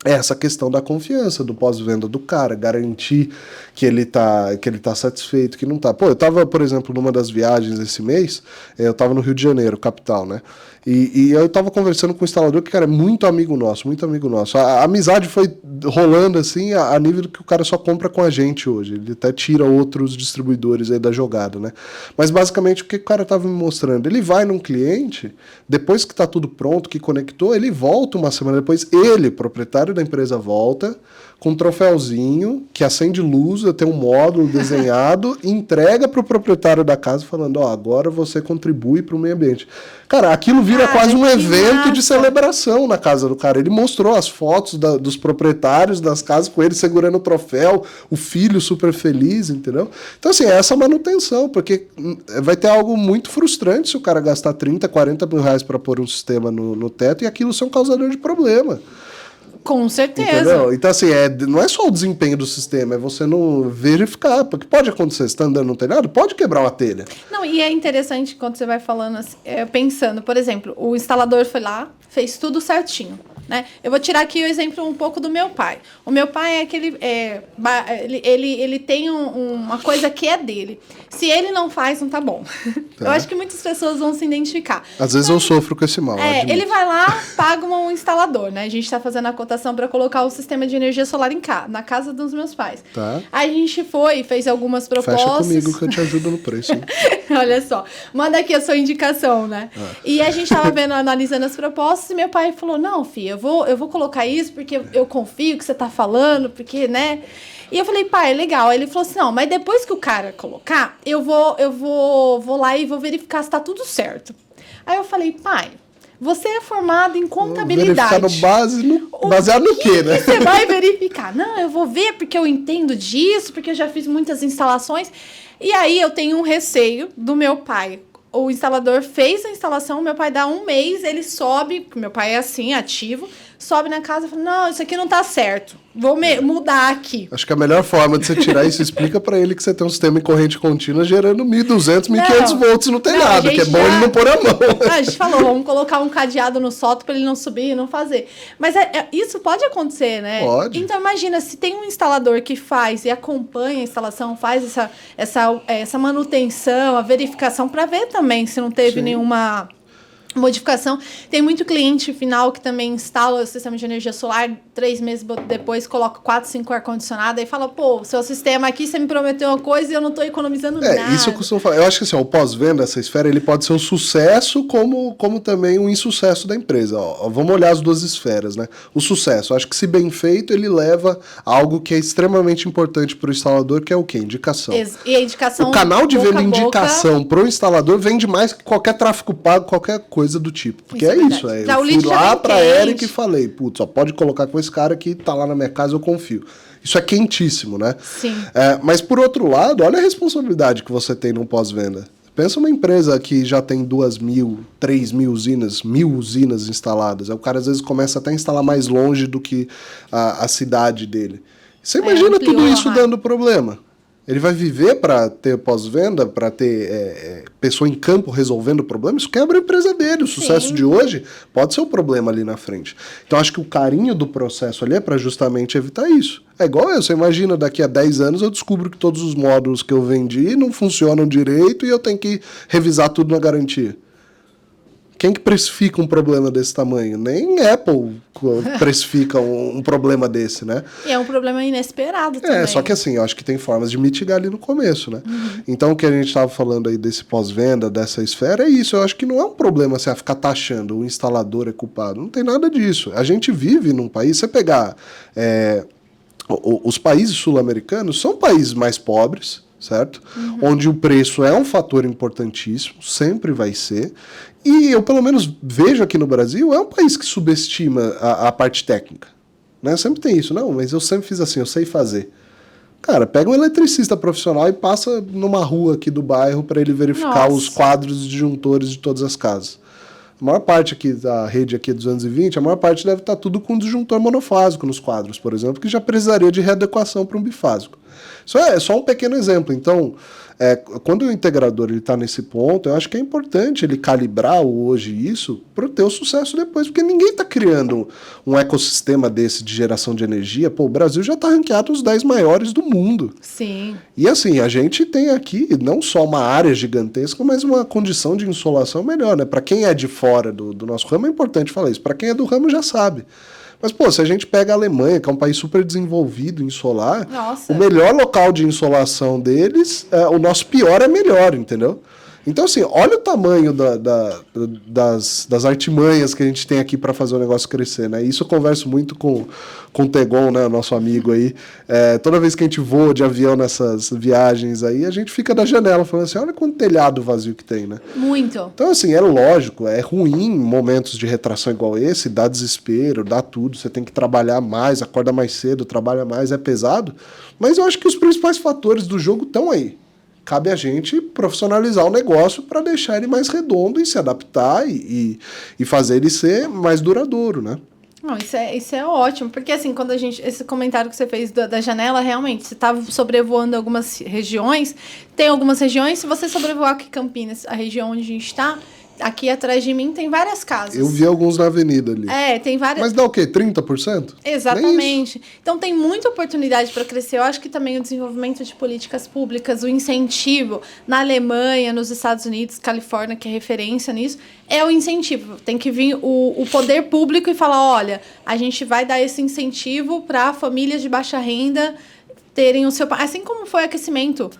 é essa questão da confiança, do pós-venda do cara, garantir que ele tá satisfeito, que não tá. Eu tava, por exemplo, numa das viagens esse mês, eu tava no Rio de Janeiro, capital, né? E eu tava conversando com um instalador que, cara, é muito amigo nosso, muito amigo nosso. A amizade foi rolando, assim, a nível que o cara só compra com a gente hoje. Ele até tira outros distribuidores aí da jogada, né? Mas, basicamente, o que o cara tava me mostrando? Ele vai num cliente, depois que tá tudo pronto, que conectou, ele volta uma semana depois, ele, proprietário da empresa, volta com um troféuzinho que acende luz, tem um módulo desenhado e entrega para o proprietário da casa falando, agora você contribui para o meio ambiente. Cara, aquilo vira quase um evento de celebração na casa do cara. Ele mostrou as fotos dos proprietários das casas com ele segurando o troféu, o filho super feliz, entendeu? Então, assim, é essa manutenção, porque vai ter algo muito frustrante se o cara gastar 30, 40 mil reais para pôr um sistema no teto e aquilo ser um causador de problema. Com certeza. Entendeu? Então, assim, não é só o desempenho do sistema, é você não verificar, porque pode acontecer, você está andando no telhado, pode quebrar uma telha. Não, e é interessante quando você vai falando, assim, pensando, por exemplo, o instalador foi lá, fez tudo certinho, né? Eu vou tirar aqui o exemplo um pouco do meu pai. O meu pai é aquele, ele tem uma coisa que é dele. Se ele não faz, não tá bom. Tá. Eu acho que muitas pessoas vão se identificar. Às vezes eu sofro com esse mal. Ele vai lá, paga um instalador, né? A gente tá fazendo a cotação para colocar o sistema de energia solar na casa dos meus pais. Tá. Aí a gente foi, fez algumas propostas. Fecha comigo que eu te ajudo no preço. Olha só, manda aqui a sua indicação, né? E a gente tava analisando as propostas e meu pai falou, não, filha, eu vou colocar isso porque eu confio que você tá falando, porque, né? E eu falei, pai, legal. Aí ele falou assim, não, mas depois que o cara colocar, eu vou lá e vou verificar se tá tudo certo. Aí eu falei, pai, você é formado em contabilidade. Verificar baseado no quê, né? Que você vai verificar? Não, eu vou ver porque eu entendo disso, porque eu já fiz muitas instalações. E aí eu tenho um receio do meu pai. O instalador fez a instalação, meu pai dá um mês, ele sobe, meu pai é assim, ativo, sobe na casa e fala, não, isso aqui não tá certo, vou mudar aqui. Acho que a melhor forma de você tirar isso, explica pra ele que você tem um sistema em corrente contínua gerando 1.200, 1.500 volts no telhado, que é bom ele não pôr a mão. A gente falou, vamos colocar um cadeado no sótão pra ele não subir e não fazer. Mas isso pode acontecer, né? Pode. Então imagina, se tem um instalador que faz e acompanha a instalação, faz essa manutenção, a verificação, pra ver também se não teve nenhuma modificação. Tem muito cliente final que também instala o sistema de energia solar, 3 meses depois coloca 4, 5 ar-condicionado e fala, pô, seu sistema aqui, você me prometeu uma coisa e eu não tô economizando nada. Isso eu costumo falar. Eu acho que assim, o pós-venda, essa esfera, ele pode ser um sucesso como também um insucesso da empresa. Vamos olhar as duas esferas, né? O sucesso, eu acho que se bem feito, ele leva a algo que é extremamente importante para o instalador, que é o quê? Indicação. E a indicação... O canal de boca venda a boca... indicação para o instalador vende mais que qualquer tráfego pago, qualquer coisa do tipo. Porque isso é isso. Já Eu fui lá pra quente. Eric e falei, putz, só pode colocar com esse cara que tá lá na minha casa, eu confio. Isso é quentíssimo, né? Sim. Mas por outro lado, olha a responsabilidade que você tem num pós-venda. Pensa uma empresa que já tem 2.000, 3.000 usinas, 1.000 usinas instaladas. Aí o cara às vezes começa até a instalar mais longe do que a cidade dele. Você imagina tudo isso dando problema. Ele vai viver para ter pós-venda, para ter pessoa em campo resolvendo o problema, isso quebra a empresa dele. O sucesso de hoje pode ser o problema ali na frente. Então, acho que o carinho do processo ali é para justamente evitar isso. É igual você imagina, daqui a 10 anos eu descubro que todos os módulos que eu vendi não funcionam direito e eu tenho que revisar tudo na garantia. Quem que precifica um problema desse tamanho? Nem Apple precifica um problema desse, né? E é um problema inesperado também. Só que assim, eu acho que tem formas de mitigar ali no começo, né? Então, o que a gente estava falando aí desse pós-venda, dessa esfera, é isso. Eu acho que não é um problema assim, ficar taxando o instalador é culpado. Não tem nada disso. A gente vive num país, você pegar... os países sul-americanos são países mais pobres, certo? Onde o preço é um fator importantíssimo, sempre vai ser. E eu, pelo menos, vejo aqui no Brasil, é um país que subestima a parte técnica. Né? Sempre tem isso. Não, mas eu sempre fiz assim, eu sei fazer. Cara, pega um eletricista profissional e passa numa rua aqui do bairro para ele verificar os quadros e disjuntores de todas as casas. A maior parte aqui da rede aqui 220, a maior parte deve estar tudo com disjuntor monofásico nos quadros, por exemplo, que já precisaria de readequação para um bifásico. Isso é só um pequeno exemplo. Então, quando o integrador está nesse ponto, eu acho que é importante ele calibrar hoje isso para ter o sucesso depois, porque ninguém está criando um ecossistema desse de geração de energia. Pô, o Brasil já está ranqueado os 10 maiores do mundo. Sim. E assim, a gente tem aqui não só uma área gigantesca, mas uma condição de insolação melhor, né? Para quem é de fora do nosso ramo, é importante falar isso. Para quem é do ramo, já sabe. Mas, pô, se a gente pega a Alemanha, que é um país super desenvolvido em solar, o melhor local de insolação deles, o nosso pior é melhor, entendeu? Então, assim, olha o tamanho das artimanhas que a gente tem aqui para fazer o negócio crescer, né? Isso eu converso muito com o Tegon, né, nosso amigo aí. Toda vez que a gente voa de avião nessas viagens aí, a gente fica da janela falando assim, olha quanto telhado vazio que tem, né? Muito. Então, assim, é lógico, é ruim em momentos de retração igual esse, dá desespero, dá tudo, você tem que trabalhar mais, acorda mais cedo, trabalha mais, é pesado. Mas eu acho que os principais fatores do jogo estão aí. Cabe a gente profissionalizar o negócio para deixar ele mais redondo e se adaptar e fazer ele ser mais duradouro, né? Não, isso é ótimo, porque assim, quando esse comentário que você fez da janela, realmente, você está sobrevoando algumas regiões, tem algumas regiões, se você sobrevoar aqui Campinas, a região onde a gente está, aqui atrás de mim tem várias casas. Eu vi alguns na avenida ali. Tem várias. Mas dá o quê? 30%? Exatamente. Então tem muita oportunidade para crescer. Eu acho que também o desenvolvimento de políticas públicas, o incentivo na Alemanha, nos Estados Unidos, Califórnia, que é referência nisso, é o incentivo. Tem que vir o poder público e falar, olha, a gente vai dar esse incentivo para famílias de baixa renda terem o seu... Assim como foi aquecimento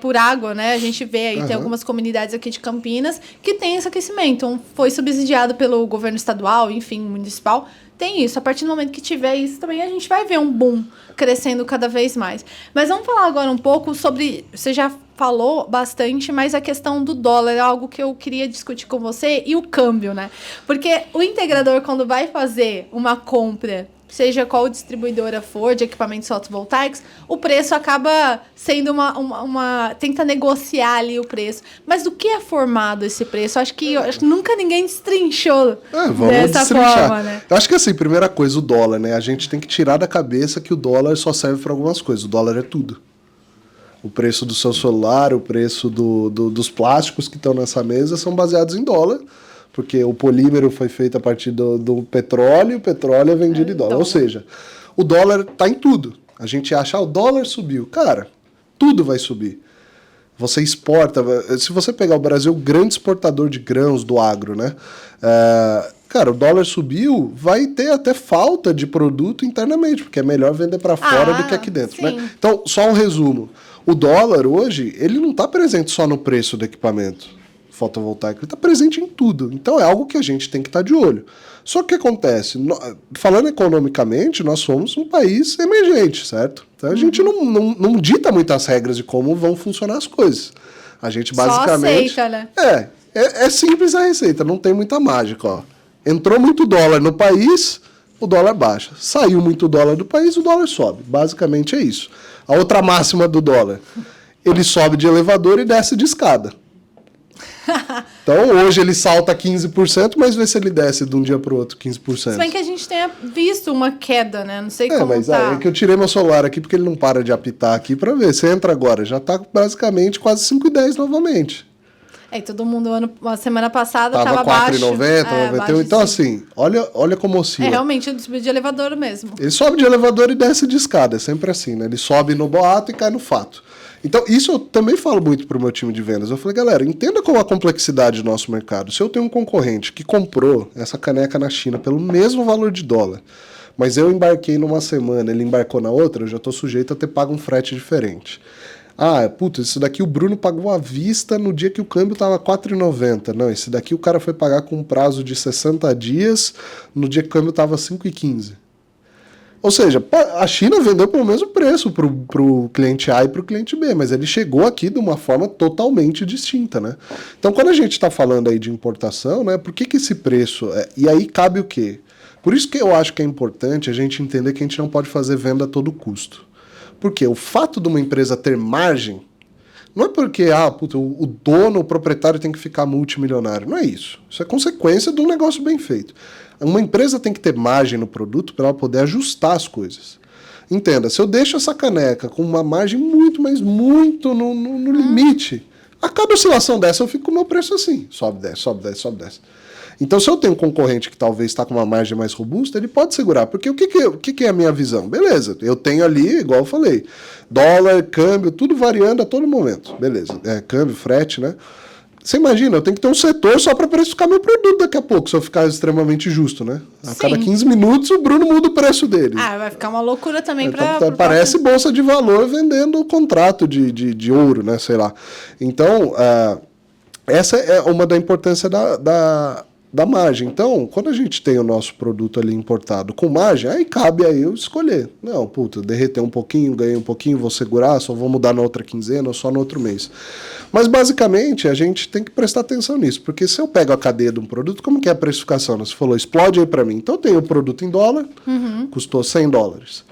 por água, né? A gente vê aí, tem algumas comunidades aqui de Campinas que tem esse aquecimento. Então, foi subsidiado pelo governo estadual, enfim, municipal. Tem isso. A partir do momento que tiver isso, também a gente vai ver um boom crescendo cada vez mais. Mas vamos falar agora um pouco sobre... Você já falou bastante, mas a questão do dólar é algo que eu queria discutir com você e o câmbio, né? Porque o integrador, quando vai fazer uma compra, seja qual distribuidora for de equipamentos fotovoltaicos, o preço acaba sendo tenta negociar ali o preço. Mas do que é formado esse preço? Acho que nunca ninguém destrinchou dessa forma, né? Eu acho que assim, primeira coisa, o dólar, né? A gente tem que tirar da cabeça que o dólar só serve para algumas coisas. O dólar é tudo. O preço do seu celular, o preço dos plásticos que estão nessa mesa são baseados em dólar. Porque o polímero foi feito a partir do petróleo, e o petróleo é vendido em dólar. Ou seja, o dólar está em tudo. A gente acha, o dólar subiu. Cara, tudo vai subir. Você exporta. Se você pegar o Brasil, grande exportador de grãos do agro, né? Cara, o dólar subiu, vai ter até falta de produto internamente, porque é melhor vender para fora do que aqui dentro, né? Então, só um resumo. O dólar hoje, ele não está presente só no preço do equipamento fotovoltaico, ele está presente em tudo. Então, é algo que a gente tem que estar de olho. Só que o que acontece? Falando economicamente, nós somos um país emergente, certo? Então a gente não dita muitas regras de como vão funcionar as coisas. A gente basicamente... Só aceita, né? É simples a receita, não tem muita mágica, ó. Entrou muito dólar no país, o dólar baixa. Saiu muito dólar do país, o dólar sobe. Basicamente é isso. A outra máxima do dólar, ele sobe de elevador e desce de escada. Então, hoje ele salta 15%, mas vê se ele desce de um dia para o outro 15%. Se bem que a gente tenha visto uma queda, né? Não sei como mas tá. É que eu tirei meu celular aqui porque ele não para de apitar aqui para ver. Você entra agora, já tá basicamente quase 5,10 novamente. E todo mundo, a semana passada, tava abaixo. 4,90, 91. Então, assim, olha como oscila. Realmente, ele sobe de elevador mesmo. Ele sobe de elevador e desce de escada, é sempre assim, né? Ele sobe no boato e cai no fato. Então, isso eu também falo muito pro meu time de vendas. Eu falei, galera, entenda qual a complexidade do nosso mercado. Se eu tenho um concorrente que comprou essa caneca na China pelo mesmo valor de dólar, mas eu embarquei numa semana, ele embarcou na outra, eu já estou sujeito a ter pago um frete diferente. Isso daqui o Bruno pagou à vista no dia que o câmbio estava 4,90. Não, esse daqui o cara foi pagar com um prazo de 60 dias no dia que o câmbio estava 5,15. Ou seja, a China vendeu pelo mesmo preço para o cliente A e para o cliente B, mas ele chegou aqui de uma forma totalmente distinta, né? Então, quando a gente está falando aí de importação, né, por que esse preço... E aí cabe o quê? Por isso que eu acho que é importante a gente entender que a gente não pode fazer venda a todo custo. Porque o fato de uma empresa ter margem não é porque o dono, o proprietário tem que ficar multimilionário. Não é isso. Isso é consequência de um negócio bem feito. Uma empresa tem que ter margem no produto para ela poder ajustar as coisas. Entenda, se eu deixo essa caneca com uma margem muito, mas muito no limite, a cada oscilação dessa eu fico com o meu preço assim. Sobe, desce, sobe, desce, sobe, desce. Então, se eu tenho um concorrente que talvez está com uma margem mais robusta, ele pode segurar. Porque o que é a minha visão? Beleza, eu tenho ali, igual eu falei, dólar, câmbio, tudo variando a todo momento. Beleza, câmbio, frete, né? Você imagina, eu tenho que ter um setor só para precificar meu produto daqui a pouco, se eu ficar extremamente justo, né? A cada 15 minutos o Bruno muda o preço dele. Vai ficar uma loucura também parece bolsa de valor vendendo contrato de ouro, né? Sei lá. Então, essa é uma da importância da margem. Então, quando a gente tem o nosso produto ali importado com margem, aí cabe a eu escolher. Não, derreter um pouquinho, ganhei um pouquinho, vou segurar, só vou mudar na outra quinzena ou só no outro mês. Mas, basicamente, a gente tem que prestar atenção nisso, porque se eu pego a cadeia de um produto, como que é a precificação? Você falou, explode aí para mim. Então, eu tenho o produto em dólar, custou $100.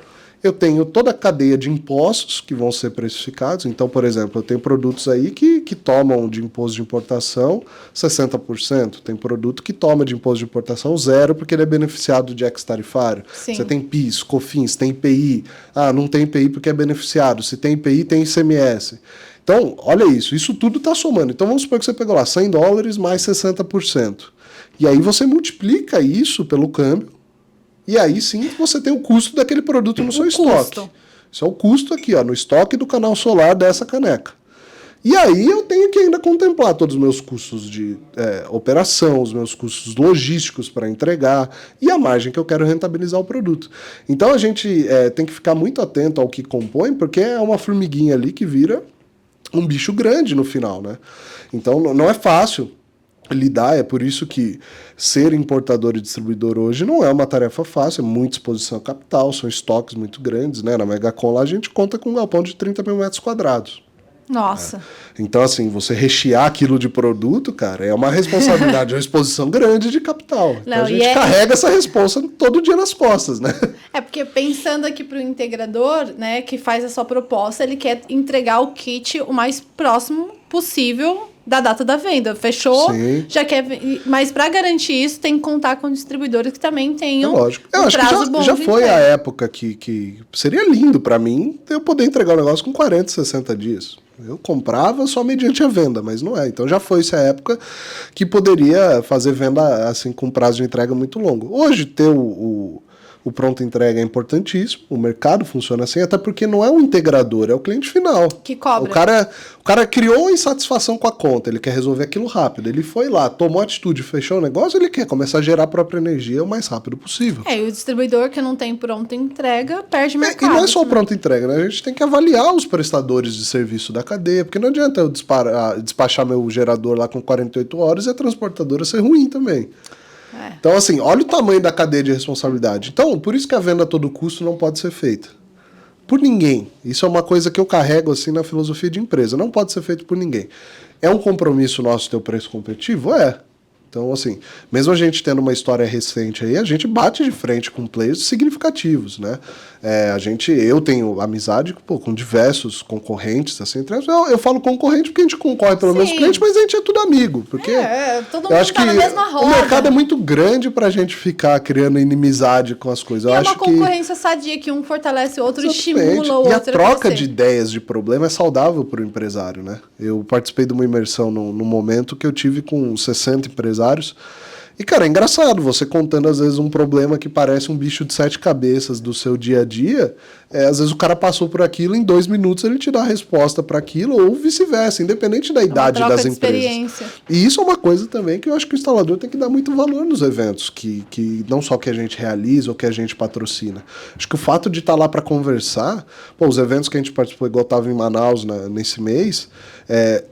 Eu tenho toda a cadeia de impostos que vão ser precificados. Então, por exemplo, eu tenho produtos aí que tomam de imposto de importação 60%. Tem produto que toma de imposto de importação 0%, porque ele é beneficiado de ex-tarifário. Você tem PIS, COFINS, tem IPI. Não tem IPI porque é beneficiado. Se tem IPI, tem ICMS. Então, olha isso tudo está somando. Então, vamos supor que você pegou lá $100 mais 60%. E aí você multiplica isso pelo câmbio, e aí sim você tem o custo daquele produto no seu estoque. Isso é o custo aqui, no estoque do canal solar dessa caneca. E aí eu tenho que ainda contemplar todos os meus custos de operação, os meus custos logísticos para entregar e a margem que eu quero rentabilizar o produto. Então a gente tem que ficar muito atento ao que compõe, porque é uma formiguinha ali que vira um bicho grande no final, né? Então não é fácil lidar, é por isso que ser importador e distribuidor hoje não é uma tarefa fácil, é muita exposição a capital, são estoques muito grandes, né? Na Megacom lá a gente conta com um galpão de 30 mil metros quadrados. Nossa. Então, assim, você rechear aquilo de produto, cara, é uma responsabilidade, uma exposição grande de capital. Então a gente carrega essa responsa todo dia nas costas, né? Porque pensando aqui para o integrador, né, que faz a sua proposta, ele quer entregar o kit o mais próximo possível da data da venda. Fechou? Sim. Já quer, mas para garantir isso, tem que contar com distribuidores que também tenham lógico. Eu acho que já foi a época que seria lindo para mim eu poder entregar o negócio com 40, 60 dias. Eu comprava só mediante a venda, mas não é. Então já foi essa época que poderia fazer venda assim com prazo de entrega muito longo. Hoje ter o O pronto entrega é importantíssimo, o mercado funciona assim, até porque não é o integrador, é o cliente final. Que cobra. O cara criou insatisfação com a conta, ele quer resolver aquilo rápido. Ele foi lá, tomou atitude, fechou o negócio, ele quer começar a gerar a própria energia o mais rápido possível. E o distribuidor que não tem pronta entrega perde mercado. E não é só o também. pronto entrega, né? A gente tem que avaliar os prestadores de serviço da cadeia, porque não adianta eu despachar meu gerador lá com 48 horas e a transportadora ser ruim também. Então, assim, olha o tamanho da cadeia de responsabilidade. Então, por isso que a venda a todo custo não pode ser feita. Por ninguém. Isso é uma coisa que eu carrego, assim, na filosofia de empresa. Não pode ser feito por ninguém. É um compromisso nosso ter o preço competitivo? É. Então, assim, mesmo a gente tendo uma história recente aí, a gente bate de frente com players significativos, né? Eu tenho amizade com diversos concorrentes, assim, eu falo concorrente porque a gente concorre pelo mesmo cliente, mas a gente é tudo amigo, porque todo eu mundo acho tá que na mesma roda. o mercado é muito grande pra gente ficar criando inimizade com as coisas. E eu é acho uma concorrência sadia, que um fortalece o outro, estimula o outro. E a troca crescer. de ideias de problema é saudável para o empresário, né? Eu participei de uma imersão no momento que eu tive com 60 empresários. E, cara, é engraçado, você contando às vezes um problema que parece um bicho de 7 cabeças do seu dia a dia, às vezes o cara passou por aquilo, em 2 minutos ele te dá a resposta para aquilo, ou vice-versa, independente da idade das empresas. E isso é uma coisa também que eu acho que o instalador tem que dar muito valor nos eventos, que não só que a gente realiza ou que a gente patrocina. Acho que o fato de estar lá para conversar, os eventos que a gente participou, igual estava em Manaus nesse mês,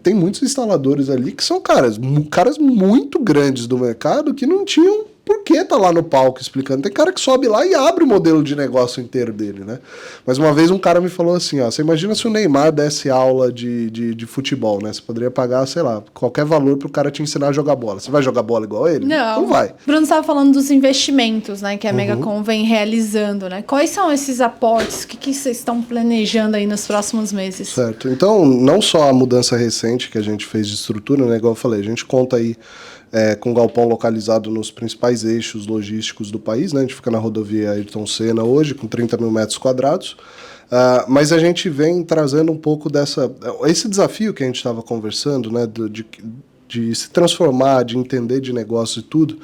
tem muitos instaladores ali que são caras muito grandes do mercado que não tinham por que tá lá no palco explicando. Tem cara que sobe lá e abre o modelo de negócio inteiro dele, né? Mas uma vez um cara me falou assim, você imagina se o Neymar desse aula de futebol, né? Você poderia pagar, sei lá, qualquer valor pro cara te ensinar a jogar bola. Você vai jogar bola igual ele? Não vai. Bruno estava falando dos investimentos, né, que a Megacom vem realizando, né? Quais são esses aportes? O que vocês estão planejando aí nos próximos meses? Certo. Então, não só a mudança recente que a gente fez de estrutura, né? Igual eu falei, a gente conta aí com galpão localizado nos principais eixos logísticos do país, né? A gente fica na rodovia Ayrton Senna hoje, com 30 mil metros quadrados, mas a gente vem trazendo um pouco esse desafio que a gente estava conversando, né? De se transformar, de entender de negócio e tudo.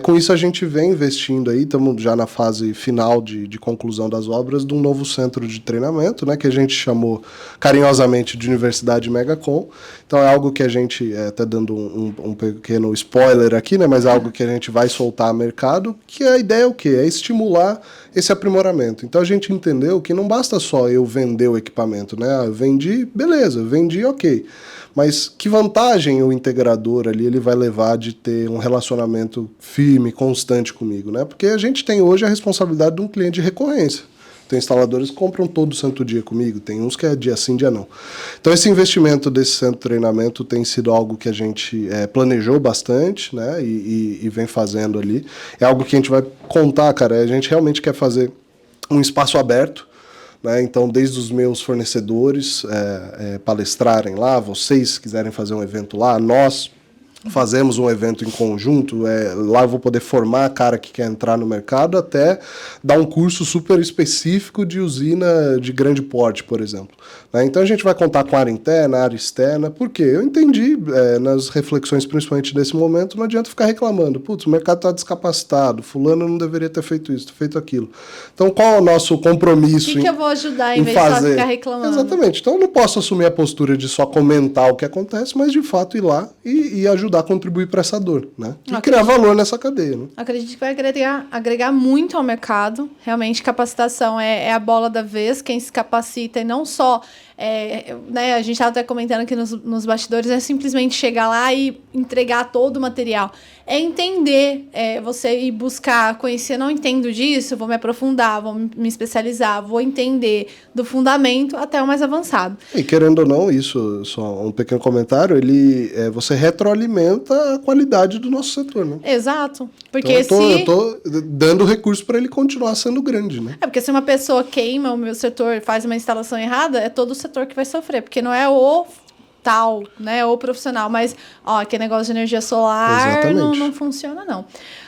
Com isso a gente vem investindo aí, estamos já na fase final de conclusão das obras de um novo centro de treinamento, né, que a gente chamou carinhosamente de Universidade Megacom. Então é algo que a gente, até dando um pequeno spoiler aqui, né, mas é algo que a gente vai soltar a mercado, que a ideia é o quê? É estimular esse aprimoramento. Então a gente entendeu que não basta só eu vender o equipamento, né, eu vendi, beleza, vendi, ok. Mas que vantagem o integrador ali ele vai levar de ter um relacionamento firme, constante comigo, né? Porque a gente tem hoje a responsabilidade de um cliente de recorrência. Tem instaladores que compram todo santo dia comigo, tem uns que é dia sim, dia não. Então esse investimento desse centro de treinamento tem sido algo que a gente planejou bastante, né? E vem fazendo ali. É algo que a gente vai contar, cara, a gente realmente quer fazer um espaço aberto, né? Então, desde os meus fornecedores palestrarem lá, vocês quiserem fazer um evento lá, nós fazemos um evento em conjunto, lá eu vou poder formar a cara que quer entrar no mercado, até dar um curso super específico de usina de grande porte, por exemplo. Né? Então a gente vai contar com área interna, área externa, porque eu entendi nas reflexões, principalmente nesse momento, não adianta ficar reclamando, putz, o mercado está descapacitado, fulano não deveria ter feito isso, ter feito aquilo. Então qual é o nosso compromisso? O que eu vou ajudar em vez de só ficar reclamando? Exatamente. Então eu não posso assumir a postura de só comentar o que acontece, mas de fato ir lá e ajudar a contribuir para essa dor, né? E criar valor nessa cadeia, né? Acredito que vai agregar muito ao mercado. Realmente, capacitação é a bola da vez. Quem se capacita e não só... né, a gente estava até comentando aqui nos bastidores, é simplesmente chegar lá e entregar todo o material. É entender, você ir buscar, conhecer, não entendo disso, vou me aprofundar, vou me especializar, vou entender do fundamento até o mais avançado. E querendo ou não, isso, só um pequeno comentário, você retroalimenta a qualidade do nosso setor, né? Exato. Porque então, eu tô dando recurso para ele continuar sendo grande, né? Porque se uma pessoa queima o meu setor, faz uma instalação errada, é todo o setor que vai sofrer, porque não é o tal, né, ou profissional, mas aquele negócio de energia solar não funciona, não.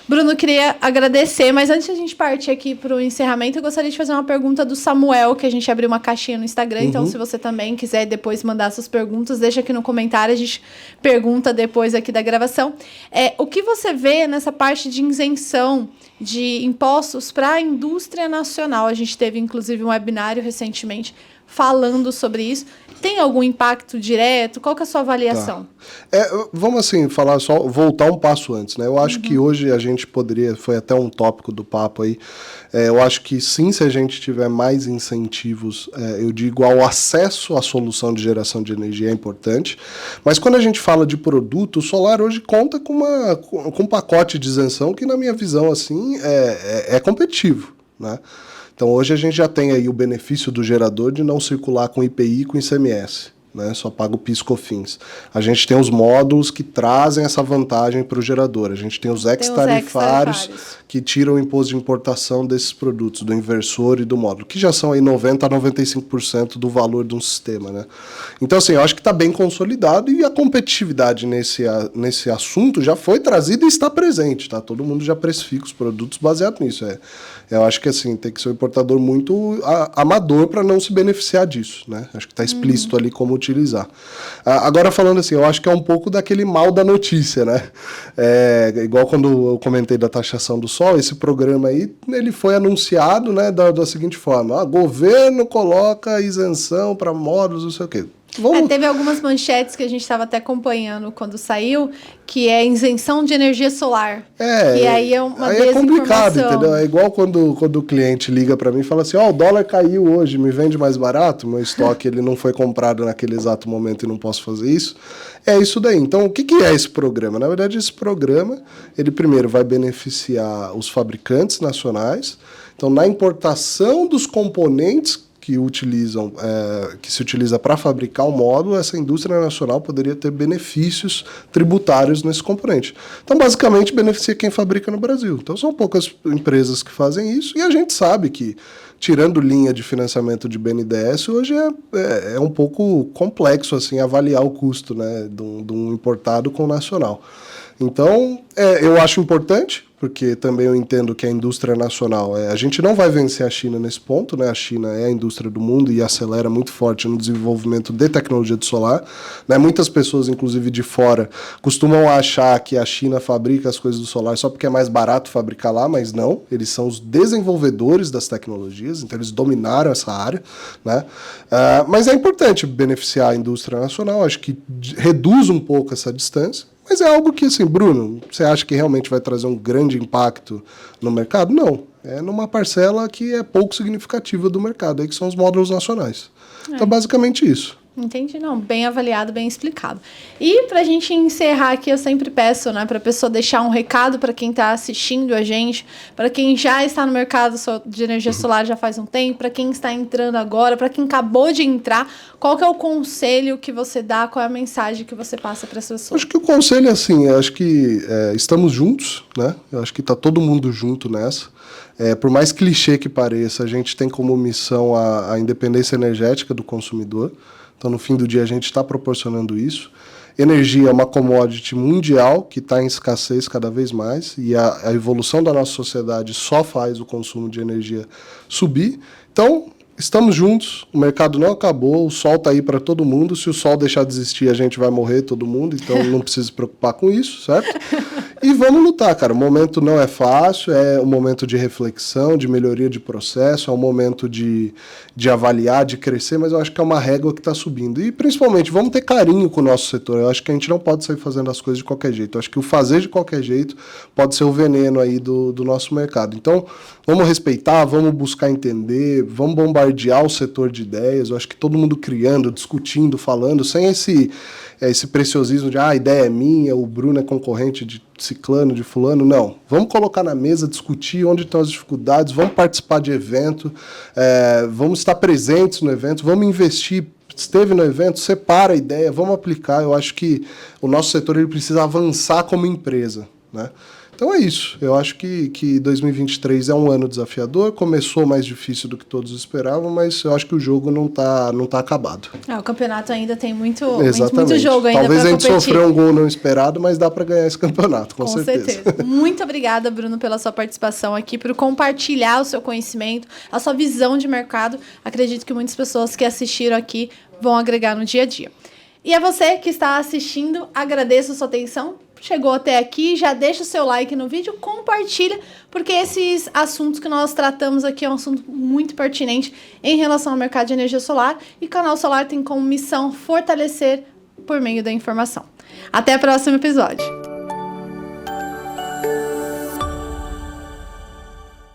Bruno, eu queria agradecer, mas antes de a gente partir aqui para o encerramento, eu gostaria de fazer uma pergunta do Samuel, que a gente abriu uma caixinha no Instagram, então se você também quiser depois mandar suas perguntas, deixa aqui no comentário, a gente pergunta depois aqui da gravação. O que você vê nessa parte de isenção de impostos para a indústria nacional? A gente teve, inclusive, um webinário recentemente falando sobre isso. Tem algum impacto direto? Qual que é a sua avaliação? Vamos assim, voltar um passo antes, né? Eu acho que hoje a gente poderia, foi até um tópico do papo aí, eu acho que sim, se a gente tiver mais incentivos, eu digo, ao acesso à solução de geração de energia é importante, mas quando a gente fala de produto, o solar hoje conta com um pacote de isenção que, na minha visão, assim, é competitivo, né? Então, hoje a gente já tem aí o benefício do gerador de não circular com IPI e com ICMS, né? Só paga o PIS e COFINS. A gente tem os módulos que trazem essa vantagem para o gerador. A gente tem os ex-tarifários que tiram o imposto de importação desses produtos, do inversor e do módulo, que já são aí 90% a 95% do valor de um sistema, né? Então, assim, eu acho que está bem consolidado e a competitividade nesse assunto já foi trazida e está presente, tá? Todo mundo já precifica os produtos baseado nisso. Eu acho que, assim, tem que ser um importador muito amador para não se beneficiar disso, né? Acho que está explícito ali como utilizar. Agora, falando assim, eu acho que é um pouco daquele mal da notícia, né? Igual quando eu comentei da taxação do sol, esse programa aí, ele foi anunciado, né, da seguinte forma: governo coloca isenção para módulos, não sei o quê. Teve algumas manchetes que a gente estava até acompanhando quando saiu, que é isenção de energia solar. E aí é uma desinformação. É complicado, entendeu? É igual quando o cliente liga para mim e fala assim, o dólar caiu hoje, me vende mais barato, meu estoque ele não foi comprado naquele exato momento e não posso fazer isso. É isso daí. Então, o que é esse programa? Na verdade, esse programa, ele primeiro vai beneficiar os fabricantes nacionais. Então, na importação dos componentes que se utiliza para fabricar o módulo, essa indústria nacional poderia ter benefícios tributários nesse componente. Então, basicamente, beneficia quem fabrica no Brasil. Então, são poucas empresas que fazem isso, e a gente sabe que, tirando linha de financiamento de BNDES, hoje é um pouco complexo assim, avaliar o custo, né, de um importado com o nacional. Então, eu acho importante, porque também eu entendo que a indústria nacional, a gente não vai vencer a China nesse ponto, né? A China é a indústria do mundo e acelera muito forte no desenvolvimento de tecnologia de solar, né? Muitas pessoas, inclusive de fora, costumam achar que a China fabrica as coisas do solar só porque é mais barato fabricar lá, mas não, eles são os desenvolvedores das tecnologias, então eles dominaram essa área, né? Mas é importante beneficiar a indústria nacional, acho que reduz um pouco essa distância. Mas é algo que, assim, Bruno, você acha que realmente vai trazer um grande impacto no mercado? Não. É numa parcela que é pouco significativa do mercado, aí que são os módulos nacionais. Então, basicamente isso. Entendi, não. Bem avaliado, bem explicado. E para a gente encerrar aqui, eu sempre peço, né, para a pessoa deixar um recado para quem está assistindo a gente, para quem já está no mercado de energia solar já faz um tempo, para quem está entrando agora, para quem acabou de entrar, qual que é o conselho que você dá, qual é a mensagem que você passa para as pessoas? Acho que o conselho é assim, acho que estamos juntos, né? Eu acho que está todo mundo junto nessa. Por mais clichê que pareça, a gente tem como missão a independência energética do consumidor. Então, no fim do dia, a gente está proporcionando isso. Energia é uma commodity mundial que está em escassez cada vez mais e a evolução da nossa sociedade só faz o consumo de energia subir. Então, estamos juntos, o mercado não acabou, o sol está aí para todo mundo. Se o sol deixar de existir, a gente vai morrer todo mundo, então não precisa se preocupar com isso, certo? E vamos lutar, cara. O momento não é fácil, é um momento de reflexão, de melhoria de processo, é um momento de avaliar, de crescer, mas eu acho que é uma régua que está subindo. E, principalmente, vamos ter carinho com o nosso setor. Eu acho que a gente não pode sair fazendo as coisas de qualquer jeito. Eu acho que o fazer de qualquer jeito pode ser o veneno aí do nosso mercado. Então, vamos respeitar, vamos buscar entender, vamos bombardear o setor de ideias. Eu acho que todo mundo criando, discutindo, falando, sem esse preciosismo de a ideia é minha, o Bruno é concorrente de ciclano, de fulano. Não, vamos colocar na mesa, discutir onde estão as dificuldades, vamos participar de evento, vamos estar presentes no evento, vamos investir. Esteve no evento, separa a ideia, vamos aplicar. Eu acho que o nosso setor ele precisa avançar como empresa, né? Então é isso. Eu acho que 2023 é um ano desafiador. Começou mais difícil do que todos esperavam, mas eu acho que o jogo não tá acabado. O campeonato ainda tem muito Talvez jogo ainda para competir. Talvez a gente sofreu um gol não esperado, mas dá para ganhar esse campeonato, com certeza. Muito obrigada, Bruno, pela sua participação aqui, por compartilhar o seu conhecimento, a sua visão de mercado. Acredito que muitas pessoas que assistiram aqui vão agregar no dia a dia. E a você que está assistindo, agradeço a sua atenção. Chegou até aqui, já deixa o seu like no vídeo, compartilha, porque esses assuntos que nós tratamos aqui é um assunto muito pertinente em relação ao mercado de energia solar, e o Canal Solar tem como missão fortalecer por meio da informação. Até o próximo episódio!